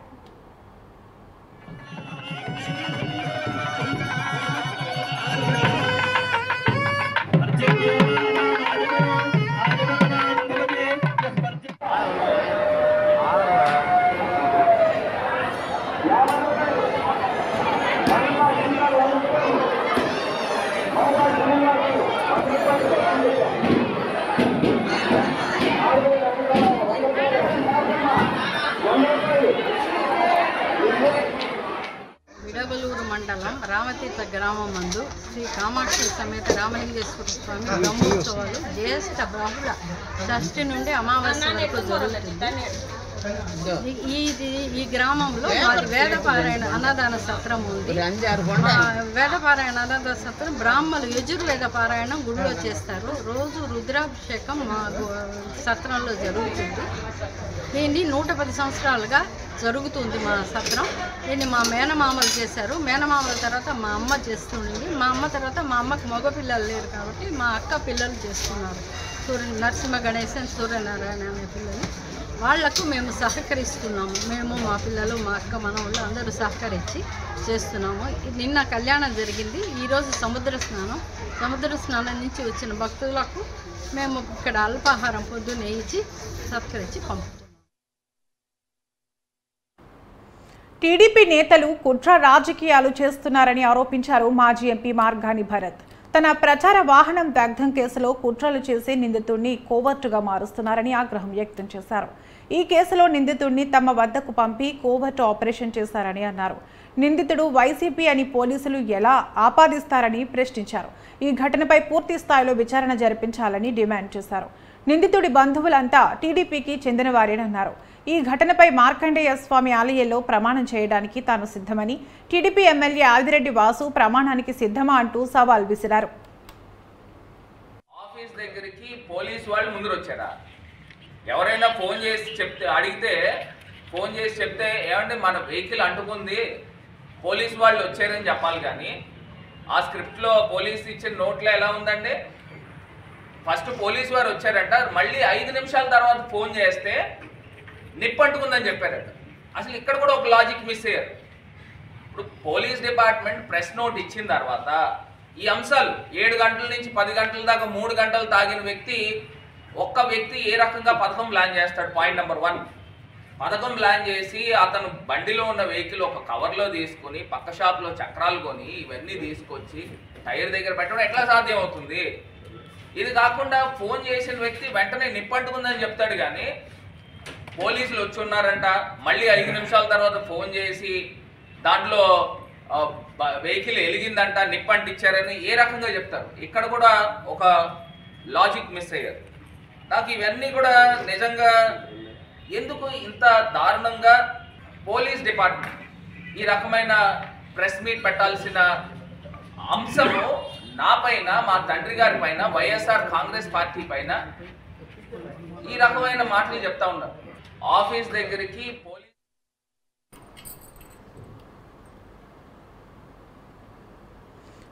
విడవలూరు మండలం రామతీర్థ గ్రామం నందు శ్రీ కామాక్షి సమేత రామలింగేశ్వర స్వామి బ్రహ్మోత్సవాలు జ్యేష్ఠ బహుళ షష్ఠి నుండి అమావాస్య వరకు జరుగుతుంది. ఈ గ్రామంలో మాది వేదపారాయణ అన్నదాన సత్రం ఉంది. వేదపారాయణ అన్నదాన సత్రం బ్రాహ్మణులు యజుర్వేద పారాయణం గుడిలో చేస్తారు. రోజు రుద్రాభిషేకం మా సత్రంలో జరుగుతుంది. దీన్ని 110 సంవత్సరాలుగా జరుగుతుంది మా సత్రం. దీన్ని మా మేనమామలు చేశారు. మేనమామల తర్వాత మా అమ్మ చేస్తుండేది. మా అమ్మ తర్వాత మా అమ్మకు మగపిల్లలు లేరు కాబట్టి మా అక్క పిల్లలు చేస్తున్నారు. నరసింహ గణేశన్, సూర్యనారాయణ అనే పిల్లలు. వాళ్లకు మేము సహకరిస్తున్నాము. మేము మా పిల్లలు, మా అక్క, మనవాళ్ళు అందరూ సహకరించి చేస్తున్నాము. నిన్న కళ్యాణం జరిగింది. ఈరోజు సముద్ర స్నానం నుంచి వచ్చిన భక్తులకు మేము ఇక్కడ అల్పాహారం పొద్దున్నే ఇచ్చి సత్కరించి పంపుతున్నాం. టీడీపీ నేతలు కుట్ర రాజకీయాలు చేస్తున్నారని ఆరోపించారు మాజీ ఎంపీ మార్గాని భరత్. తన ప్రచార వాహనం దగ్ధం కేసులో కుట్రలు చేసి నిందితుడిని కోవర్టుగా మారుస్తున్నారని ఆగ్రహం వ్యక్తం చేశారు. ఈ కేసులో నిందితుడిని తమ వద్దకు పంపి కోవర్టు ఆపరేషన్ చేశారని అన్నారు. నిందితుడు వైసీపీ అని పోలీసులు ఎలా ఆపాదిస్తారని ప్రశ్నించారు. ఈ ఘటనపై పూర్తి స్థాయిలో విచారణ జరిపించాలని డిమాండ్ చేశారు. నిందితుడి బంధువులంతా టీడీపీకి చెందినవారేనన్నారు. ఈ ఘటనపై మార్కండేయ స్వామి ఆలయంలో ప్రమాణం చేయడానికి తాను సిద్ధమని, టీడీపీ ఎమ్మెల్యే ఆదిరెడ్డి వాసు ప్రమాణానికి సిద్ధమా అంటూ సవాల్ విసిరారు. ఆఫీస్ దగ్గరికి పోలీసు వాళ్ళు ముందు వచ్చారా? ఎవరైనా ఫోన్ చేసి అడిగితే ఏమంటే మన వెహికల్ అంటుకుంది, పోలీసు వాళ్ళు వచ్చారని చెప్పాలి. కానీ ఆ స్క్రిప్ట్లో పోలీసు ఇచ్చిన నోట్లో ఎలా ఉందండి? ఫస్ట్ పోలీసు వారు వచ్చారంట, మళ్ళీ 5 నిమిషాల తర్వాత ఫోన్ చేస్తే నిప్పంటుకుందని చెప్పారట. అసలు ఇక్కడ కూడా ఒక లాజిక్ మిస్ అయ్యారు. ఇప్పుడు పోలీస్ డిపార్ట్మెంట్ ప్రెస్ నోట్ ఇచ్చిన తర్వాత ఈ అంశాలు 7 గంటల నుంచి 10 గంటల దాకా 3 గంటలు తాగిన ఒక్క వ్యక్తి ఏ రకంగా పథకం ప్లాన్ చేస్తాడు? పాయింట్ నెంబర్ 1, పథకం ప్లాన్ చేసి అతను బండిలో ఉన్న వెహికల్ ఒక కవర్లో తీసుకొని పక్క షాప్లో చక్రాలు కొని ఇవన్నీ తీసుకొచ్చి టైర్ దగ్గర పెట్టడం ఎట్లా సాధ్యం అవుతుంది? ఇది కాకుండా ఫోన్ చేసిన వ్యక్తి వెంటనే నిప్పంటుకుందని చెప్తాడు. కానీ పోలీసులు వచ్చి ఉన్నారంట, మళ్ళీ 5 నిమిషాల తర్వాత ఫోన్ చేసి దాంట్లో వెహికల్ ఎలిగిందంట, నిప్పంటిచ్చారని ఏ రకంగా చెప్తారు? ఇక్కడ కూడా ఒక లాజిక్ మిస్ అయ్యారు. నాకు ఇవన్నీ కూడా నిజంగా ఎందుకు ఇంత దారుణంగా పోలీస్ డిపార్ట్మెంట్ ఈ రకమైన ప్రెస్ మీట్ పెట్టాల్సిన అంశము నా పైన, మా తండ్రి గారి పైన, వైఎస్ఆర్ కాంగ్రెస్ పార్టీ పైన ఈ రకమైన మాటలు చెప్తా ఉన్నారు. ఆఫీస్ దగ్గరికి పోలీస్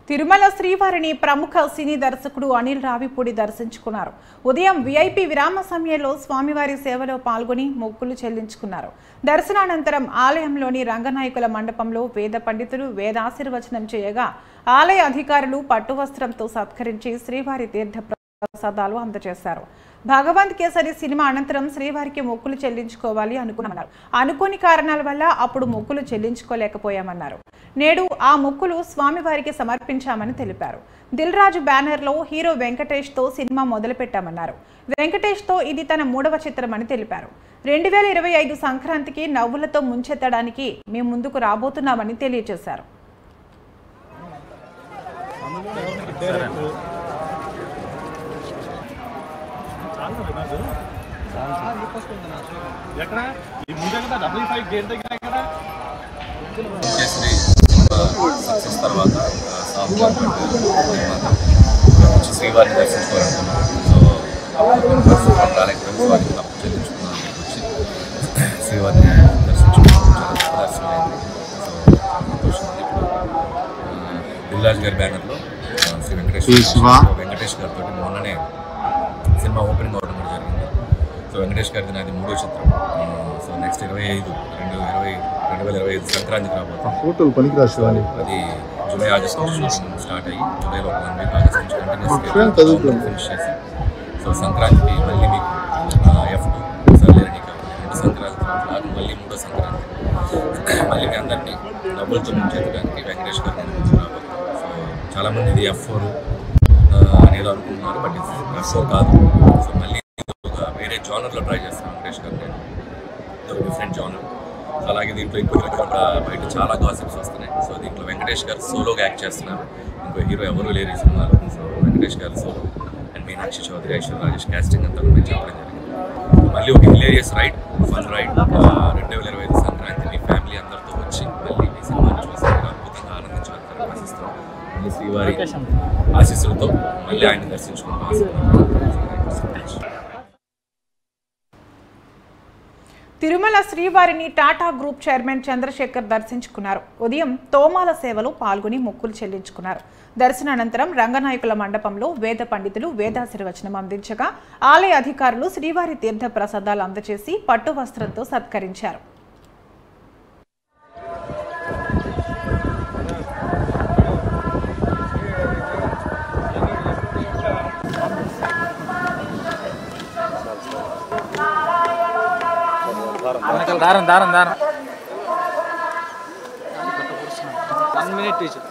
తిరుమల శ్రీవారిని ప్రముఖ సినీ దర్శకుడు అనిల్ రావిపూడి దర్శించుకున్నారు. ఉదయం విఐపి విరామ సమయంలో స్వామివారి సేవలో పాల్గొని మొక్కులు చెల్లించుకున్నారు. దర్శనానంతరం ఆలయంలోని రంగనాయకుల మండపంలో వేద పండితులు వేదాశీర్వచనం చేయగా ఆలయ అధికారులు పట్టువస్త్రంతో సత్కరించి శ్రీవారి తీర్థ ప్రసాదాలు అందజేశారు. భగవంత్ కేసరి సినిమా అనంతరం శ్రీవారికి మొక్కులు చెల్లించుకోవాలి అనుకున్నామన్నారు. అనుకోని కారణాల వల్ల అప్పుడు మొక్కులు చెల్లించుకోలేకపోయామన్నారు. నేడు ఆ మొక్కులు స్వామివారికి సమర్పించామని తెలిపారు. దిల్ రాజు బ్యానర్లో హీరో వెంకటేష్తో సినిమా మొదలుపెట్టామన్నారు. వెంకటేష్తో ఇది తన 3వ చిత్రం అని తెలిపారు. 2025 సంక్రాంతికి నవ్వులతో ముంచెత్తడానికి మేము ముందుకు రాబోతున్నామని తెలియజేశారు. సక్సెస్ తర్వాత శ్రీవారిని దర్శించుకోవాలనుకున్నాం. సో రాలేకపోయింది. వారికి తప్పు చెల్లించుకున్నాను వచ్చి శ్రీవారిని దర్శించుకున్నాం. చాలా దర్శనం అయింది. సో సంతోషం. ఇప్పుడు దిల్రాజ్ గారి బ్యానర్లో శ్రీ వెంకటేష్ గారితో మొన్ననే సినిమా ఓపెనింగ్ అవ్వడం కూడా జరిగింది. సో వెంకటేష్ గారిది నాది 3వ చిత్రం. సో నెక్స్ట్ 2025 సంక్రాంతికి రాబోతుంది. అది జూలై ఆగస్ట్ నుంచి స్టార్ట్ అయ్యి జూలైలో 1 వీక్ ఆగస్ట్ నుంచి కంటిన్యూస్గా ఫినిష్ చేసి సో సంక్రాంతికి మళ్ళీ మీకు F2 సర్లేరని కాబట్టి 2 సంక్రాంతి తర్వాత మళ్ళీ 3వ సంక్రాంతి మళ్ళీ మీ అందరినీ డబ్బులతో ముంచెత్తడానికి వెంకటేష్ గారు రాబోతున్నారు. సో చాలామంది ఇది F4 అనేది అనుకుంటున్నారు. బట్ ఇది F4 కాదు. సో మళ్ళీ వేరే జానర్లో ట్రై చేస్తాను వెంకటేష్ గారు. నేను డిఫరెంట్ జానర్. సో అలాగే దీంట్లో ఇంకో బయట చాలా గాసిప్స్ వస్తున్నాయి. సో దీంట్లో వెంకటేష్ గారు సోలోగా యాక్ట్ చేస్తున్నారు. ఇంకో హీరో ఎవరూ లేరు ఈ సినిమాలో. సో వెంకటేష్ గారు solo and Meenakshi Chaudhary, Aishwarya Rajesh casting అంతా మేము చెప్పడం జరిగింది. మళ్ళీ ఒక hilarious ride, fun ride 2025 Sankranti మీ ఫ్యామిలీ అందరితో వచ్చి మళ్ళీ ఈ సినిమాని చూసి అద్భుతంగా ఆనందించాలని ఆశిస్తున్నాం. మళ్ళీ శ్రీవారి ఆశీస్సులతో మళ్ళీ ఆయన్ని దర్శించుకుంటాం. తిరుమల శ్రీవారిని టాటా గ్రూప్ చైర్మన్ చంద్రశేఖర్ దర్శించుకున్నారు. ఉదయం తోమాల సేవలో పాల్గొని మొక్కులు చెల్లించుకున్నారు. దర్శనానంతరం రంగనాయకుల మండపంలో వేద పండితులు వేదాశీర్వచనం అందించగా ఆలయ అధికారులు శ్రీవారి తీర్థ ప్రసాదాలు అందజేసి పట్టు వస్త్రంతో సత్కరించారు. దారం 1 minute టీచర్.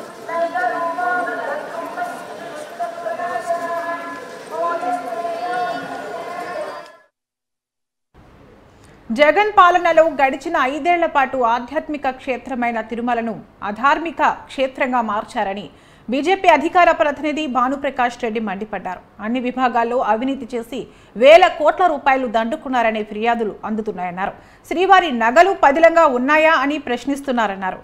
జగన్ పాలనలో గడిచిన 5 ఏళ్ల పాటు ఆధ్యాత్మిక క్షేత్రమైన తిరుమలను అధార్మిక క్షేత్రంగా మార్చారని బీజేపీ అధికార ప్రతినిధి భానుప్రకాష్ రెడ్డి మండిపడ్డారు. అన్ని విభాగాల్లో అవినీతి చేసి వేల కోట్ల రూపాయలు దండుకున్నారనే ఫిర్యాదులు అందుతున్నాయన్నారు. శ్రీవారి నగలు పదిలంగా ఉన్నాయా అని ప్రశ్నిస్తున్నారన్నారు.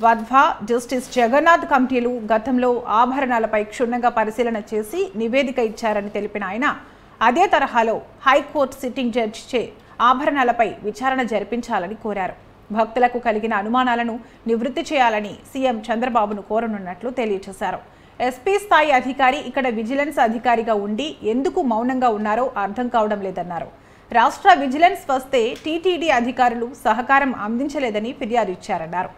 వద్వా జస్టిస్ జగన్నాథ్ కమిటీలు గతంలో ఆభరణాలపై క్షుణ్ణంగా పరిశీలన చేసి నివేదిక ఇచ్చారని తెలిపిన ఆయన అదే తరహాలో హైకోర్టు సిట్టింగ్ జడ్జిచే ఆభరణాలపై విచారణ జరిపించాలని కోరారు. భక్తులకు కలిగిన అనుమానాలను నివృత్తి చేయాలని సీఎం చంద్రబాబును కోరనున్నట్లు తెలియజేశారు. ఎస్పీ స్థాయి అధికారి ఇక్కడ విజిలెన్స్ అధికారిగా ఉండి ఎందుకు మౌనంగా ఉన్నారో అర్థం కావడం లేదన్నారు. రాష్ట్ర విజిలెన్స్ వస్తే టీటీడీ అధికారులు సహకారం అందించలేదని ఫిర్యాదు ఇచ్చారన్నారు.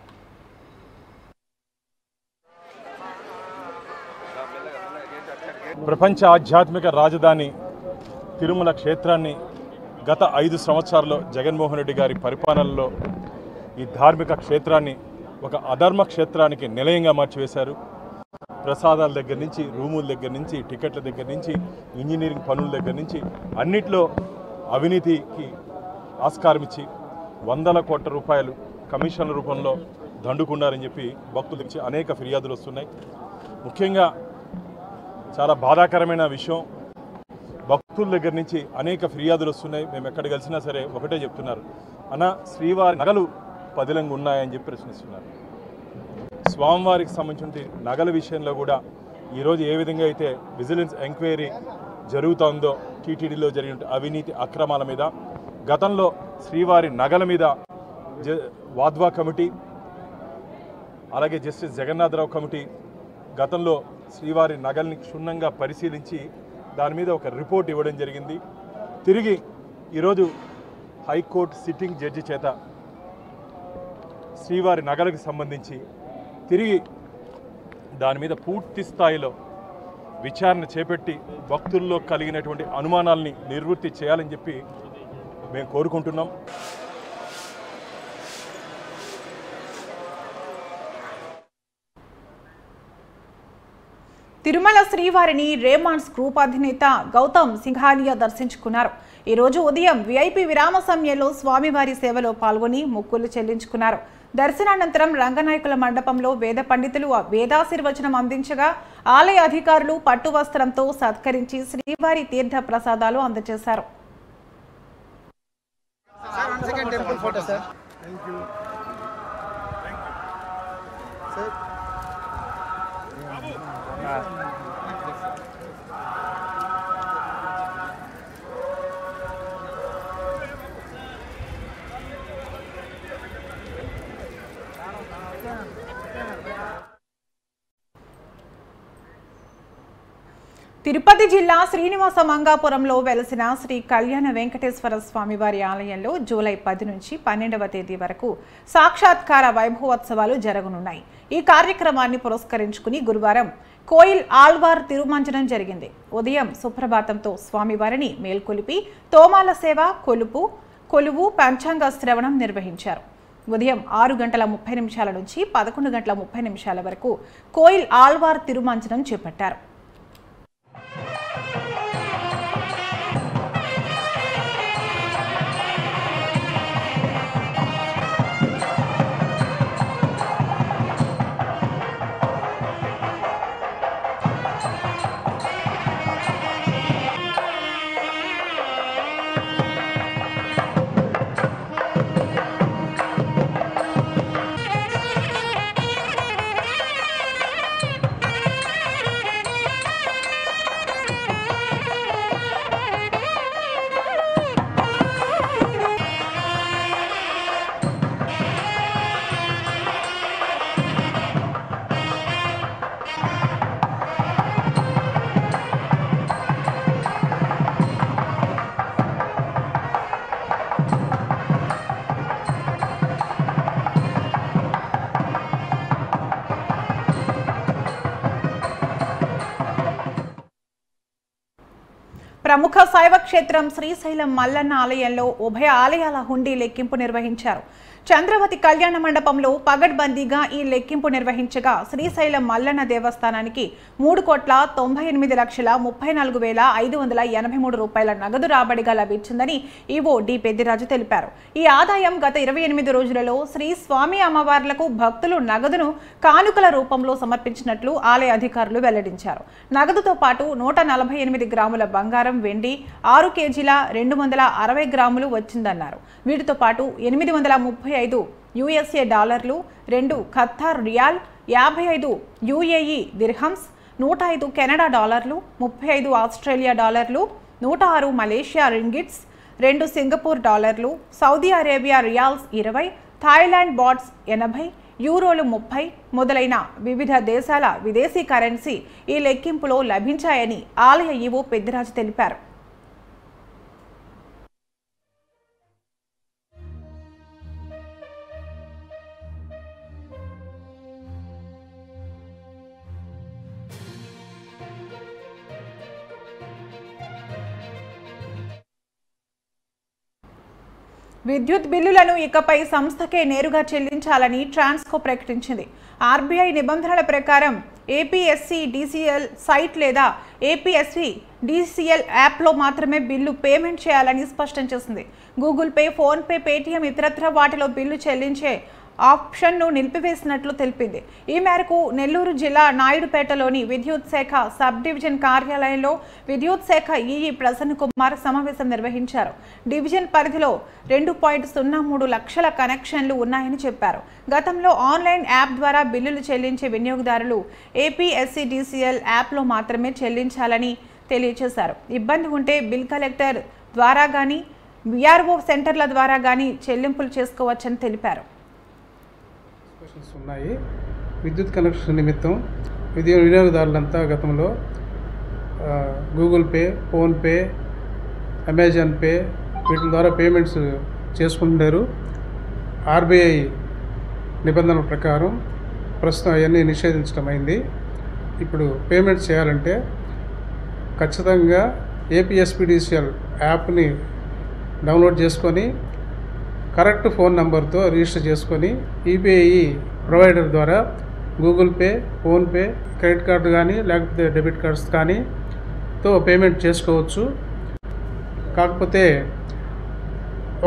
ప్రపంచ ఆధ్యాత్మిక రాజధాని తిరుమల క్షేత్రాన్ని గత 5 సంవత్సరాల్లో జగన్మోహన్ రెడ్డి గారి పరిపాలనలో ఈ ధార్మిక క్షేత్రాన్ని ఒక అధర్మ క్షేత్రానికి నిలయంగా మార్చివేశారు. ప్రసాదాల దగ్గర నుంచి, రూముల దగ్గర నుంచి, టికెట్ల దగ్గర నుంచి, ఇంజనీరింగ్ పనుల దగ్గర నుంచి అన్నిట్లో అవినీతికి ఆస్కారం ఇచ్చి వందల కోట్ల రూపాయలు కమిషన్ల రూపంలో దండుకున్నారని చెప్పి భక్తుల నుంచి అనేక ఫిర్యాదులు వస్తున్నాయి. ముఖ్యంగా చాలా బాధాకరమైన విషయం, భక్తుల దగ్గర నుంచి అనేక ఫిర్యాదులు వస్తున్నాయి. మేము ఎక్కడ కలిసినా సరే ఒకటే చెప్తున్నారు, అన్న శ్రీవారి నగలు పదిలంగా ఉన్నాయని చెప్పి ప్రశ్నిస్తున్నారు. స్వామివారికి సంబంధించిన నగల విషయంలో కూడా ఈరోజు ఏ విధంగా అయితే విజిలెన్స్ ఎంక్వైరీ జరుగుతుందో టీటీడీలో జరిగిన అవినీతి అక్రమాల మీద, గతంలో శ్రీవారి నగల మీద వాద్వా కమిటీ, అలాగే జస్టిస్ జగన్నాథరావు కమిటీ గతంలో శ్రీవారి నగల్ని క్షుణ్ణంగా పరిశీలించి దాని మీద ఒక రిపోర్ట్ ఇవ్వడం జరిగింది. తిరిగి ఈరోజు హైకోర్టు సిట్టింగ్ జడ్జి చేత శ్రీవారి నగలకు సంబంధించి తిరిగి దాని మీద పూర్తి స్థాయిలో విచారణ చేపట్టి భక్తుల్లో కలిగినటువంటి అనుమానాల్ని నివృత్తి చేయాలని చెప్పి మేము కోరుకుంటున్నాం. తిరుమల శ్రీవారిని రేమాండ్స్ గ్రూప్ అధినేత గౌతమ్ సింఘానియా దర్శించుకున్నారు. ఈరోజు ఉదయం విఐపి విరామ సమయంలో స్వామివారి సేవలో పాల్గొని మొక్కులు చెల్లించుకున్నారు. దర్శనానంతరం రంగనాయకుల మండపంలో వేద పండితులు వేదాశీర్వచనం అందించగా ఆలయ అధికారులు పట్టు వస్త్రంతో సత్కరించి శ్రీవారి తీర్థ ప్రసాదాలు అందజేశారు. తిరుపతి జిల్లా శ్రీనివాస మంగాపురంలో వెలసిన శ్రీ కళ్యాణ వెంకటేశ్వర స్వామివారి ఆలయంలో జూలై 10 నుంచి 12వ తేదీ వరకు సాక్షాత్కార వైభవోత్సవాలు జరగనున్నాయి. ఈ కార్యక్రమాన్ని పురస్కరించుకుని గురువారం కోయిల్ ఆల్వార్ తిరుమంజనం జరిగింది. ఉదయం సుప్రభాతంతో స్వామివారిని మేల్కొలిపి తోమాల సేవ, కొలువు, పంచాంగ శ్రవణం నిర్వహించారు. ఉదయం 6:30 నుంచి 11:30 వరకు కోయిల్ ఆల్వార్ తిరుమంజనం చేపట్టారు. ప్రముఖ శైవ క్షేత్రం శ్రీశైలం మల్లన్న ఆలయంలో ఉభయ ఆలయాల హుండీ లెక్కింపు నిర్వహించారు. చంద్రవతి కళ్యాణ మండపంలో పగడ్బందీగా ఈ లెక్కింపు నిర్వహించగా శ్రీశైలం మల్లన్న దేవస్థానానికి 3,34,34,583 రూపాయల నగదు రాబడిగా లభించిందని ఈవో డి పెద్దిరాజు తెలిపారు. ఈ ఆదాయం గత 28 రోజులలో శ్రీ స్వామి అమ్మవార్లకు భక్తులు నగదును కానుకల రూపంలో సమర్పించినట్లు ఆలయ అధికారులు వెల్లడించారు. నగదుతో పాటు 148 గ్రాముల బంగారం, వెండి, 6 కేజీల 260 గ్రాములు వచ్చిందన్నారు. వీటితో పాటు 835 యుఎస్ఏ డాలర్లు, 2 Qatar riyal, 55 UAE dirhams, 105 Canada డాలర్లు, 35 ఆస్ట్రేలియా డాలర్లు, 106 మలేషియా రింగిట్స్, 2 సింగపూర్ డాలర్లు, Saudi Arabia riyals 20, Thailand bahts 80, యూరోలు 30 మొదలైన వివిధ దేశాల విదేశీ కరెన్సీ ఈ లెక్కింపులో లభించాయని ఆలయ ఈవో పెద్దిరాజు తెలిపారు. విద్యుత్ బిల్లులను ఇకపై సంస్థకే నేరుగా చెల్లించాలని ట్రాన్స్కో ప్రకటించింది. ఆర్బీఐ నిబంధనల ప్రకారం ఏపీఎస్సీ డీసీఎల్ సైట్ లేదా ఏపీఎస్సీ డీసీఎల్ యాప్లో మాత్రమే బిల్లు పేమెంట్ చేయాలని స్పష్టం చేసింది. గూగుల్ పే, ఫోన్పే, పేటీఎం ఇతరత్ర వాటిలో బిల్లు చెల్లించే ఆప్షన్ను నిలిపివేసినట్లు తెలిపింది. ఈ మేరకు నెల్లూరు జిల్లా నాయుడుపేటలోని విద్యుత్ శాఖ సబ్ డివిజన్ కార్యాలయంలో విద్యుత్ శాఖ ఈఈ ప్రసన్న కుమార్ సమావేశం నిర్వహించారు. డివిజన్ పరిధిలో 2.03 లక్షల కనెక్షన్లు ఉన్నాయని చెప్పారు. గతంలో ఆన్లైన్ యాప్ ద్వారా బిల్లులు చెల్లించే వినియోగదారులు ఏపీఎస్సీ డీసీఎల్ యాప్లో మాత్రమే చెల్లించాలని తెలియజేశారు. ఇబ్బంది ఉంటే బిల్ కలెక్టర్ ద్వారా కానీ విఆర్ఓ సెంటర్ల ద్వారా కానీ చెల్లింపులు చేసుకోవచ్చని తెలిపారు. ఉన్నాయి. విద్యుత్ కనెక్షన్ నిమిత్తం వినియోగదారులంతా గతంలో Google pay, PhonePe, Amazon pay వీటి ద్వారా పేమెంట్స్ చేసుకుంటారు. ఆర్బీఐ నిబంధనల ప్రకారం ప్రస్తుతం అవన్నీ నిషేధించడం అయింది. ఇప్పుడు పేమెంట్స్ చేయాలంటే ఖచ్చితంగా ఏపీఎస్పీడీసీఎల్ యాప్ని డౌన్లోడ్ చేసుకొని కరెక్ట్ ఫోన్ నెంబర్తో రిజిస్టర్ చేసుకొని యూపీఐ ప్రొవైడర్ ద్వారా Google pay, PhonePe, credit card కానీ లేకపోతే డెబిట్ కార్డ్స్ కానీ తో పేమెంట్ చేసుకోవచ్చు. కాకపోతే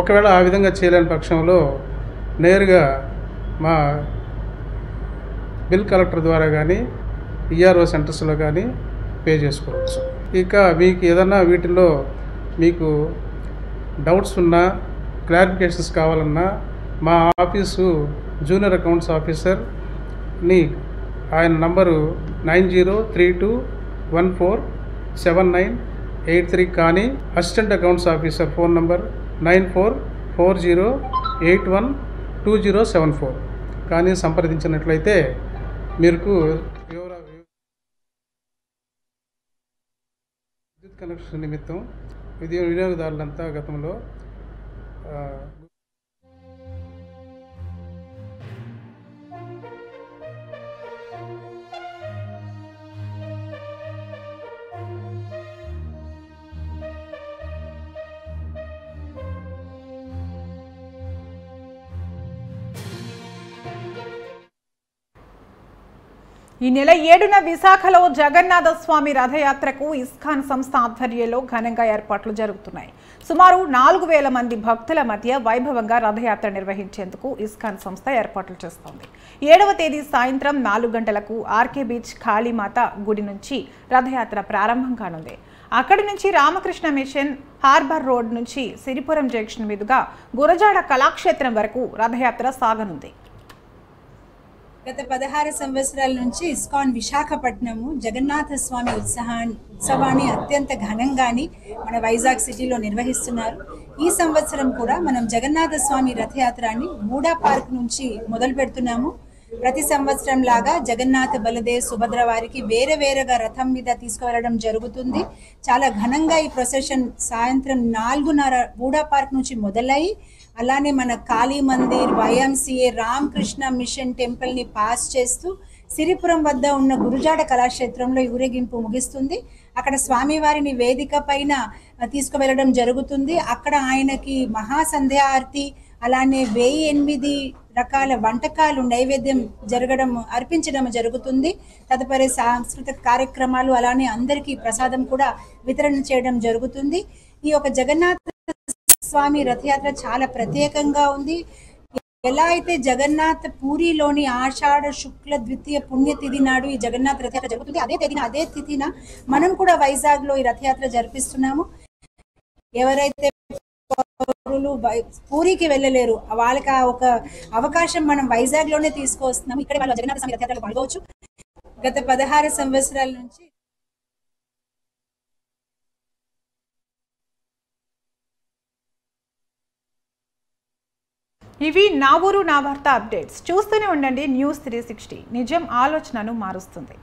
ఒకవేళ ఆ విధంగా చేయలేని పక్షంలో నేరుగా మా బిల్ కలెక్టర్ ద్వారా కానీ ఈఆర్ఓ సెంటర్స్లో కానీ పే చేసుకోవచ్చు. ఇక మీకు ఏదన్నా వీటిల్లో మీకు డౌట్స్ ఉన్నా క్లారిఫికేషన్స్ కావాలన్నా మా ఆఫీసు జూనియర్ అకౌంట్స్ ఆఫీసర్ని ఆయన నంబరు 9032147983 కానీ assistant accounts officer phone number 9440812074 కానీ సంప్రదించినట్లయితే మీకు విద్యుత్ కనెక్షన్ నిమిత్తం వినియోగదారులంతా గతంలో ఈ నెల 7న విశాఖలో జగన్నాథ స్వామి రథయాత్రకు ఇస్కాన్ సంస్థ ఆధ్వర్యంలో ఘనంగా ఏర్పాట్లు జరుగుతున్నాయి. సుమారు 4000 మంది భక్తుల మధ్య వైభవంగా రథయాత్ర నిర్వహించేందుకు ఇస్కాన్ సంస్థ ఏర్పాట్లు చేస్తోంది. 7వ తేదీ సాయంత్రం 4 గంటలకు ఆర్కే బీచ్ కాళీమాత గుడి నుంచి రథయాత్ర ప్రారంభం కానుంది. అక్కడి నుంచి రామకృష్ణ మిషన్, హార్బర్ రోడ్ నుంచి సిరిపురం జంక్షన్ మీదుగా గురజాడ కళాక్షేత్రం వరకు రథయాత్ర సాగనుంది. గత 16 సంవత్సరాల నుంచి ఇస్కాన్ విశాఖపట్నము జగన్నాథ స్వామి ఉత్సవాన్ని అత్యంత ఘనంగాని మన వైజాగ్ సిటీలో నిర్వహిస్తున్నారు. ఈ సంవత్సరం కూడా మనం జగన్నాథ స్వామి రథయాత్రని మూడా పార్క్ నుంచి మొదలు పెడుతున్నాము. ప్రతి సంవత్సరం లాగా జగన్నాథ, బలదేవ్, సుభద్ర వారికి వేరే వేరేగా రథం మీద తీసుకువెళ్ళడం జరుగుతుంది. చాలా ఘనంగా ఈ ప్రొసెషన్ సాయంత్రం 4:30 మూడా పార్క్ నుంచి మొదలై అలానే మన కాళీ మందిర్, వైఎంసీఏ, రామకృష్ణ మిషన్ టెంపుల్ని పాస్ చేస్తూ సిరిపురం వద్ద ఉన్న గురుజాడ కళాక్షేత్రంలో ఊరేగింపు ముగిస్తుంది. అక్కడ స్వామివారిని వేదిక పైన తీసుకువెళ్ళడం జరుగుతుంది. అక్కడ ఆయనకి మహాసంధ్యాఆరతి అలానే 1008 రకాల వంటకాలు నైవేద్యం అర్పించడం జరుగుతుంది. తదుపరి సాంస్కృతిక కార్యక్రమాలు అలానే అందరికీ ప్రసాదం కూడా వితరణ చేయడం జరుగుతుంది. ఈ యొక్క జగన్నాథ స్వామి రథయాత్ర చాలా ప్రత్యేకంగా ఉంది. ఎలా అయితే జగన్నాథ్ పూరిలోని ఆషాఢ శుక్ల ద్వితీయ పుణ్యతిథి నాడు ఈ జగన్నాథ్ రథయాత్ర జరుగుతుంది, అదే తిథిన మనం కూడా వైజాగ్ లో ఈ రథయాత్ర జరిపిస్తున్నాము. ఎవరైతే పౌరులు పూరికి వెళ్ళలేరు వాళ్ళకి ఒక అవకాశం మనం వైజాగ్ లోనే తీసుకొస్తున్నాము. ఇక్కడ వాళ్ళు జగన్నాథ స్వామి రథయాత్రలో పాల్గొవచ్చు. గత 16 సంవత్సరాల నుంచి ఇవి నా ఊరు నా వార్త అప్డేట్స్. చూస్తూనే ఉండండి న్యూస్ 360. నిజం ఆలోచనను మారుస్తుంది.